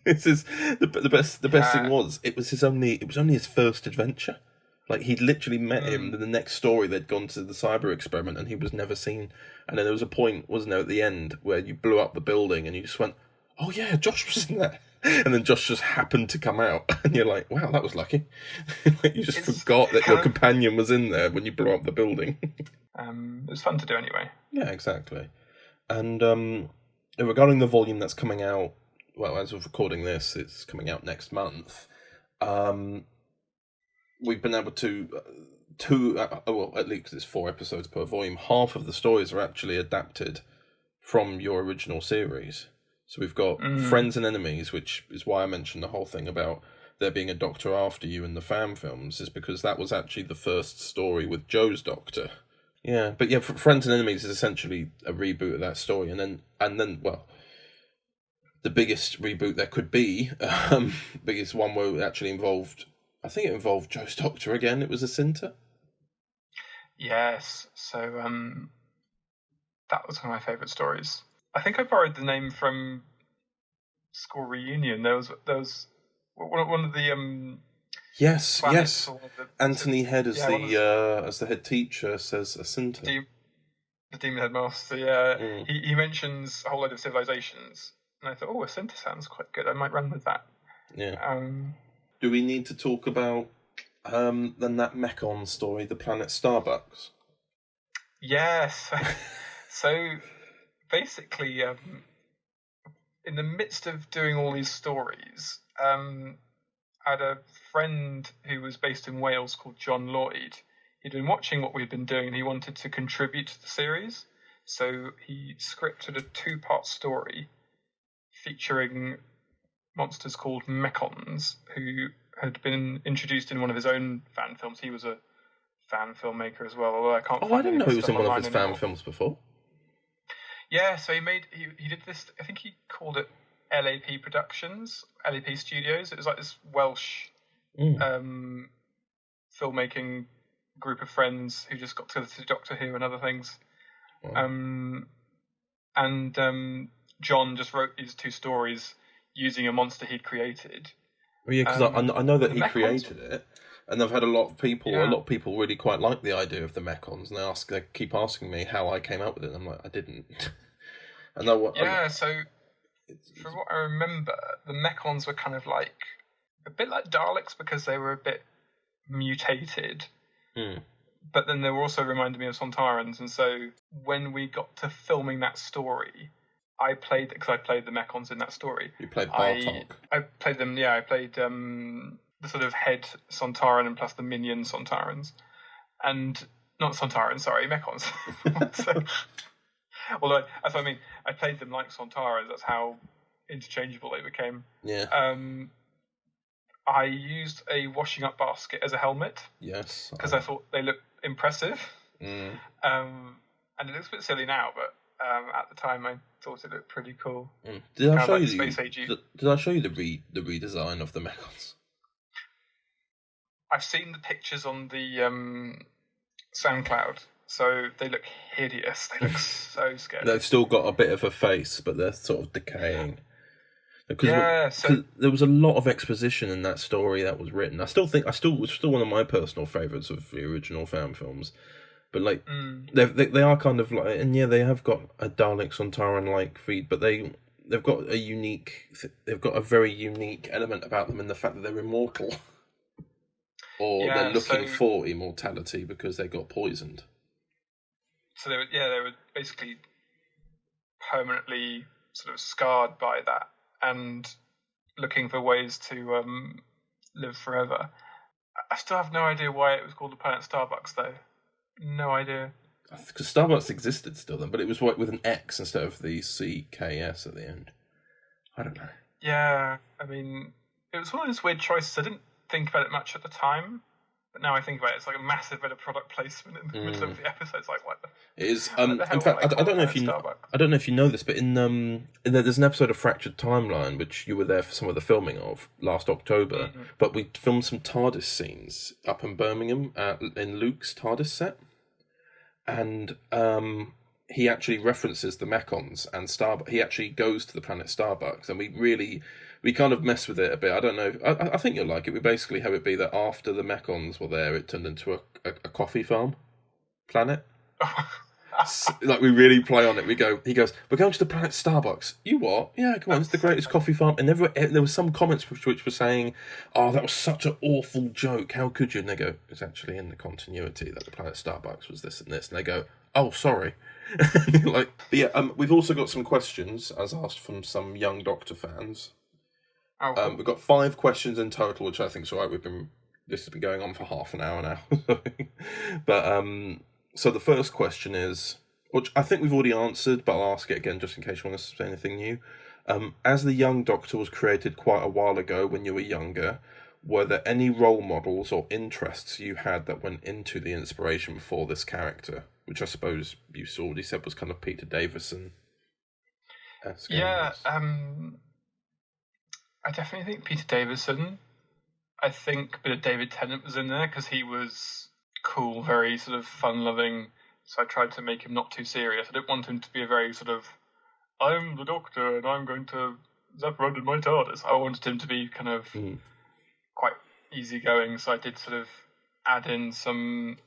This is the best. The best thing was it was only his first adventure. Like, he'd literally met him in the next story. They'd gone to the Cyber Experiment and he was never seen. And then there was a point, wasn't there, at the end where you blew up the building and you just went, oh yeah, Josh was in there. And then Josh just happened to come out and you're like, wow, that was lucky. You just forgot that your companion was in there when you blew up the building. It was fun to do anyway. Yeah, exactly. And regarding the volume that's coming out, well, as of recording this, it's coming out next month. We've been able to, at least it's 4 episodes per volume, half of the stories are actually adapted from your original series. So we've got Friends and Enemies, which is why I mentioned the whole thing about there being a Doctor after you in the fan films, is because that was actually the first story with Joe's Doctor. Yeah, but yeah, Friends and Enemies is essentially a reboot of that story, and then well, the biggest reboot there could be, biggest one where it actually involved, I think it involved Joe's Doctor again. It was Asinta. Yes, so that was one of my favourite stories. I think I borrowed the name from School Reunion. There was one of the yes. Anthony Head as the head teacher says Asinta. The Demon Headmaster. Yeah, he mentions a whole load of civilizations, and I thought, oh, Asinta sounds quite good. I might run with that. Yeah. Do we need to talk about then that Mekon story, the planet Starbucks? Yes. So basically, in the midst of doing all these stories, I had a friend who was based in Wales called John Lloyd. He'd been watching what we'd been doing and he wanted to contribute to the series. So he scripted a 2-part story featuring monsters called Mekons, who had been introduced in one of his own fan films. He was a fan filmmaker as well, although I can't Oh, find I didn't know any he was in stuff one of online his fan anymore. films before. Yeah, so he did this, I think he called it LAP Productions, LAP Studios. It was like this Welsh filmmaking group of friends who just got together to do Doctor Who and other things. Wow. John just wrote these 2 stories using a monster he'd created. Well, yeah, because I know that he Mechons created it, and I've had a lot of people really quite like the idea of the Mechons, and they keep asking me how I came up with it. And I'm like, I didn't. I know what. So from what I remember, the Mechons were kind of like a bit like Daleks because they were a bit mutated. But then they were also reminding me of Sontarans, and so when we got to filming that story, I played the Mechons in that story. You played Bartok. I played them. Yeah, I played the sort of head Sontaran and plus the minion Sontarans, and not Sontarans. Sorry, Mechons. Although that's what I mean. I played them like Sontarans. That's how interchangeable they became. Yeah. I used a washing up basket as a helmet. Yes. Because I thought they looked impressive. And it looks a bit silly now, but at the time I thought it looked pretty cool. Did I show like you? Did I show you the redesign of the Mechons? I've seen the pictures on the SoundCloud, so they look hideous. They look so scary. They've still got a bit of a face, but they're sort of decaying. Because there was a lot of exposition in that story that was written. It's still one of my personal favourites of the original fan films. But like they are kind of like, and yeah, they have got a Dalek Sontaran like feed, but they've got a very unique element about them in the fact that they're immortal, or they're looking for immortality because they got poisoned. So they were basically permanently sort of scarred by that, and looking for ways to live forever. I still have no idea why it was called the planet Starbucks, though. No idea. Because Starbucks existed still then, but it was with an X instead of the CKS at the end. I don't know. Yeah, I mean, it was one of those weird choices. I didn't think about it much at the time, but now I think about it, it's like a massive bit of product placement in the middle of the episode. It's like, what the? It is. In fact, I don't know if you know this, but there's an episode of Fractured Timeline which you were there for some of the filming of last October. But we filmed some TARDIS scenes up in Birmingham in Luke's TARDIS set, and he actually references the Mechons and Starbucks. He actually goes to the planet Starbucks, and we kind of mess with it a bit. I don't know. I think you'll like it. We basically have it be that after the Mechons were there, it turned into a coffee farm planet. Like we really play on it. He goes, we're going to the planet Starbucks. You what? Yeah, come on, it's the greatest coffee farm. And there was some comments which were saying, oh, that was such an awful joke. How could you? And they go, it's actually in the continuity that the planet Starbucks was this and this. And they go, oh, sorry. We've also got some questions as asked from some young Doctor fans. We've got 5 questions in total, which I think is all right. This has been going on for half an hour now. But so the first question is, which I think we've already answered, but I'll ask it again just in case you want to say anything new. As the young Doctor was created quite a while ago when you were younger, were there any role models or interests you had that went into the inspiration for this character? Which I suppose you already said was kind of Peter Davison. Yeah, I definitely think Peter Davison. I think a bit of David Tennant was in there because he was cool, very sort of fun-loving. So I tried to make him not too serious. I didn't want him to be a very sort of, I'm the Doctor and I'm going to zap around in my TARDIS. I wanted him to be kind of quite easygoing. So I did sort of add in some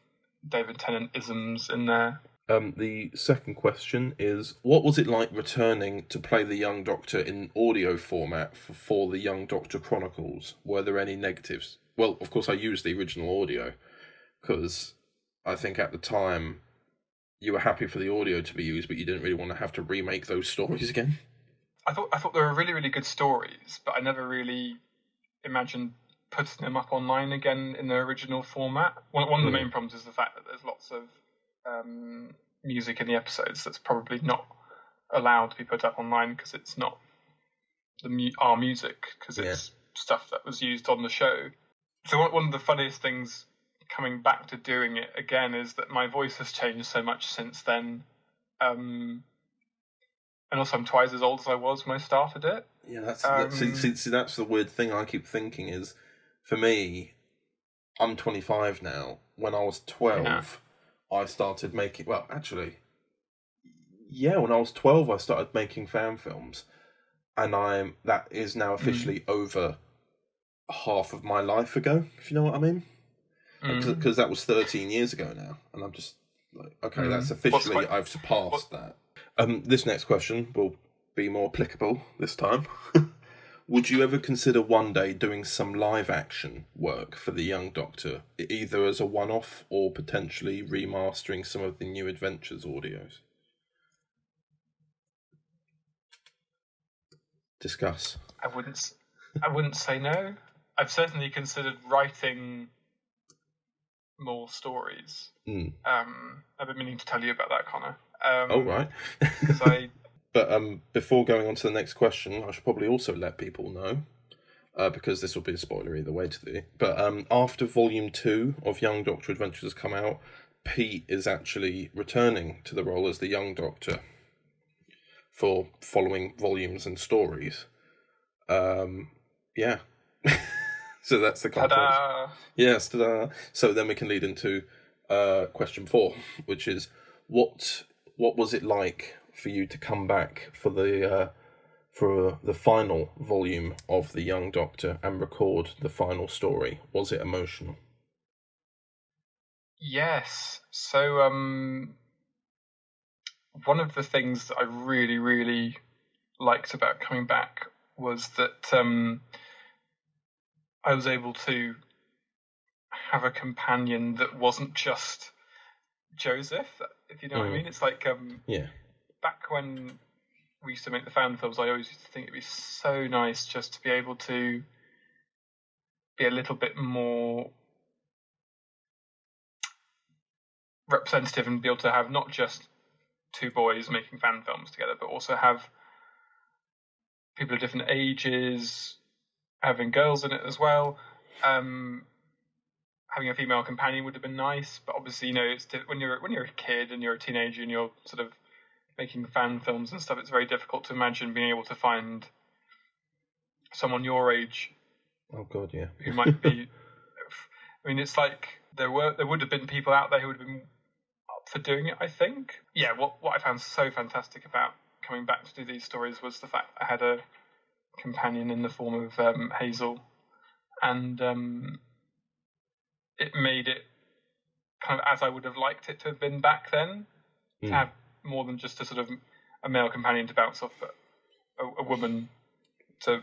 David Tennant isms in there. The second question is, what was it like returning to play the Young Doctor in audio format for the Young Doctor Chronicles? Were there any negatives? Well, of course, I used the original audio because I think at the time you were happy for the audio to be used, but you didn't really want to have to remake those stories again. I thought they were really, really good stories, but I never really imagined putting them up online again in their original format. One of the main problems is the fact that there's lots of music in the episodes that's probably not allowed to be put up online because it's not our music, because it's stuff that was used on the show. So one of the funniest things coming back to doing it again is that my voice has changed so much since then. And also I'm twice as old as I was when I started it. Yeah, that's the weird thing I keep thinking is, for me, I'm 25 now. When I was 12, I started making... Well, actually, when I was 12, I started making fan films. And that is now officially over half of my life ago, if you know what I mean. Because that was 13 years ago now. And I'm just like, okay, that's officially... I've surpassed that. This next question will be more applicable this time. Would you ever consider one day doing some live action work for the Young Doctor, either as a one-off or potentially remastering some of the New Adventures audios? Discuss. I wouldn't say no. I've certainly considered writing more stories. I've been meaning to tell you about that, Connor. Right. But before going on to the next question, I should probably also let people know, because this will be a spoiler either way to the... But after Volume 2 of Young Doctor Adventures has come out, Pete is actually returning to the role as the Young Doctor for following volumes and stories. Yeah. So that's the context. Ta-da! Yes, ta-da! So then we can lead into question 4, which is, what was it like for you to come back for the final volume of The Young Doctor and record the final story? Was it emotional? Yes. So one of the things that I really, really liked about coming back was that I was able to have a companion that wasn't just Joseph, if you know what I mean. It's like back when we used to make the fan films, I always used to think it'd be so nice just to be able to be a little bit more representative and be able to have not just two boys making fan films together, but also have people of different ages, having girls in it as well. Having a female companion would have been nice, but obviously, it's when you're a kid and you're a teenager and you're sort of making fan films and stuff, it's very difficult to imagine being able to find someone your age. Oh God, yeah. Who might be. I mean, it's like there would have been people out there who would have been up for doing it, I think. Yeah, what I found so fantastic about coming back to do these stories was the fact that I had a companion in the form of Hazel, and it made it kind of as I would have liked it to have been back then, to have more than just a sort of a male companion to bounce off, but a woman to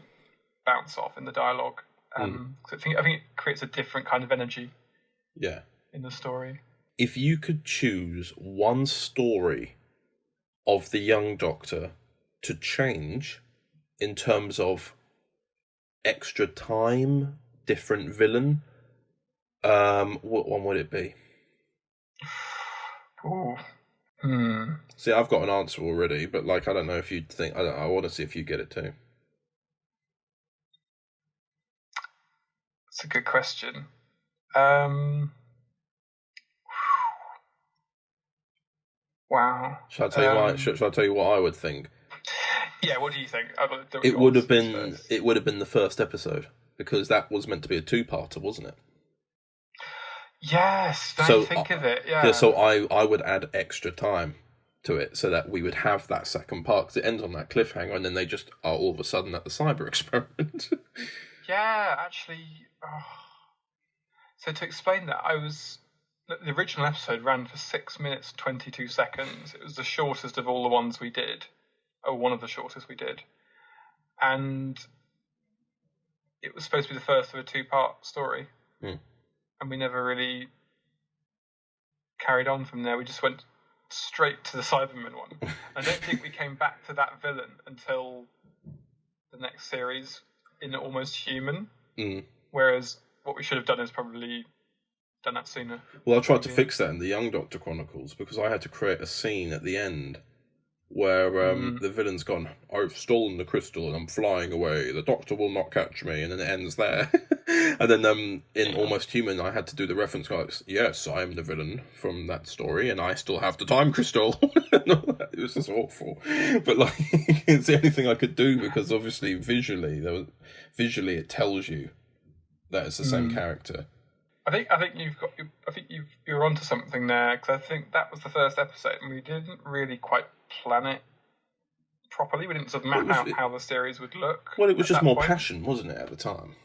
bounce off in the dialogue. I think it creates a different kind of energy. Yeah. In the story. If you could choose one story of the Young Doctor to change in terms of extra time, different villain, what one would it be? Ooh. See, I've got an answer already, but I don't know if you'd think. I want to see if you get it too. That's a good question. Wow. Shall I tell you why? Shall I tell you what I would think? Yeah. What do you think? It would have been. It would have been the first episode, because that was meant to be a two-parter, wasn't it? Yes. Don't think of it. Yeah. So I would add extra time to it so that we would have that second part, because it ends on that cliffhanger, and then they just are all of a sudden at the cyber experiment. Yeah. Actually. So to explain that, the original episode ran for 6 minutes 22 seconds. It was the shortest of all the ones we did. One of the shortest we did. And it was supposed to be the first of a two-part story. And we never really carried on from there. We just went straight to the Cybermen one. I don't think we came back to that villain until the next series in Almost Human. Whereas what we should have done is probably done that sooner. Well, I tried to fix that in the Young Doctor Chronicles, because I had to create a scene at the end where the villain's gone, I've stolen the crystal and I'm flying away, the Doctor will not catch me, and then it ends there. And then in Almost Human, I had to do the reference guys, yes, I'm the villain from that story, and I still have the time crystal. It was just awful. But like, it's the only thing I could do, because obviously visually it tells you that it's the same character. I think you're onto something there, because I think that was the first episode, and we didn't really quite plan it properly. We didn't sort of map out how the series would look. Well, it was just more passion, wasn't it, at the time?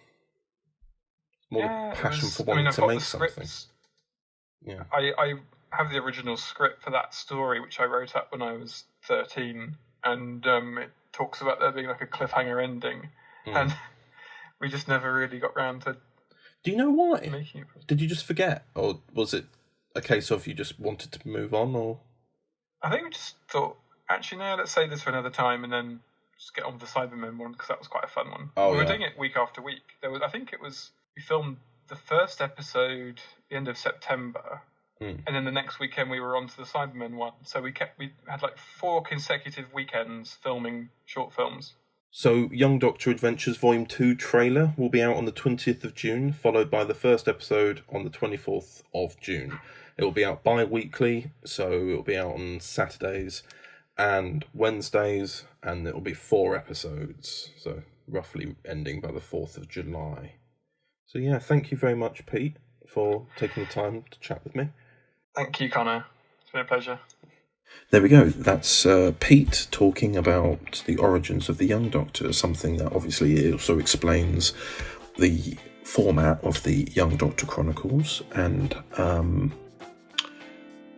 More passion for wanting to make something. Yeah, I have the original script for that story, which I wrote up when I was 13, and it talks about there being like a cliffhanger ending, and we just never really got round to. Do you know why? Did you just forget, or was it a case of you just wanted to move on, or? I think we just thought, actually, no, let's save this for another time, and then just get on with the Cybermen one, because that was quite a fun one. We were doing it week after week. We filmed the first episode the end of September, and then the next weekend we were on to the Cybermen one. So we had like 4 consecutive weekends filming short films. So, Young Doctor Adventures Volume 2 trailer will be out on the 20th of June, followed by the first episode on the 24th of June. It will be out bi-weekly, so it will be out on Saturdays and Wednesdays, and it will be 4 episodes, so roughly ending by the 4th of July. So yeah, thank you very much, Pete, for taking the time to chat with me. Thank you, Connor. It's been a pleasure. There we go. That's Pete talking about the origins of the Young Doctor, something that obviously also explains the format of the Young Doctor Chronicles, and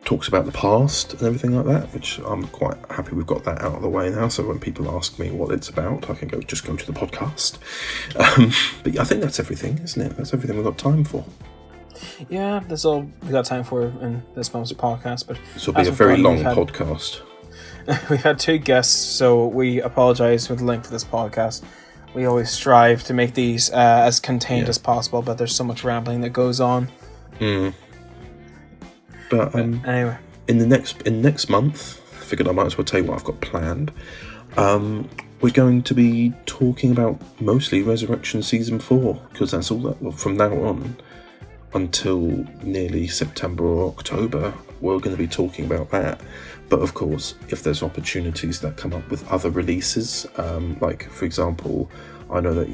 talks about the past and everything like that, which I'm quite happy we've got that out of the way now, so when people ask me what it's about, I can go to the podcast. But I think that's everything, isn't it? That's everything we've got time for. Yeah, that's all we got time for in this month's podcast. But this will be a very long podcast. We've had 2 guests, so we apologise for the length of this podcast. We always strive to make these as contained as possible, but there's so much rambling that goes on. But anyway, in next month, I figured I might as well tell you what I've got planned. We're going to be talking about mostly Resurrection Season 4, because that's all that, from now on until nearly September or October, we're going to be talking about that. But of course, if there's opportunities that come up with other releases, like for example, I know that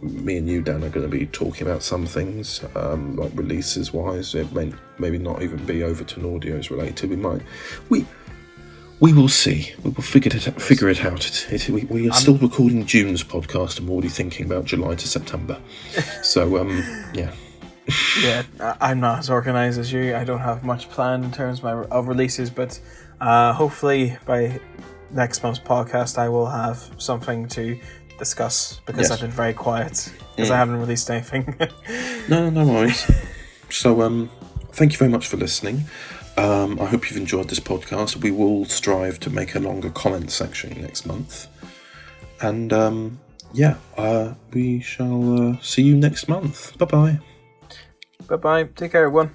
me and you, Dan, are going to be talking about some things, like releases wise. It may maybe not even be Overton Audios related. We will see. We will figure it out. We are still recording June's podcast, and we're already thinking about July to September. So yeah. Yeah, I'm not as organised as you. I don't have much planned in terms of releases, but hopefully by next month's podcast I will have something to discuss, because I've been very quiet because I haven't released anything. No worries. So thank you very much for listening. I hope you've enjoyed this podcast. We will strive to make a longer comment section next month, and we shall see you next month. Bye bye. Bye-bye. Take care, everyone.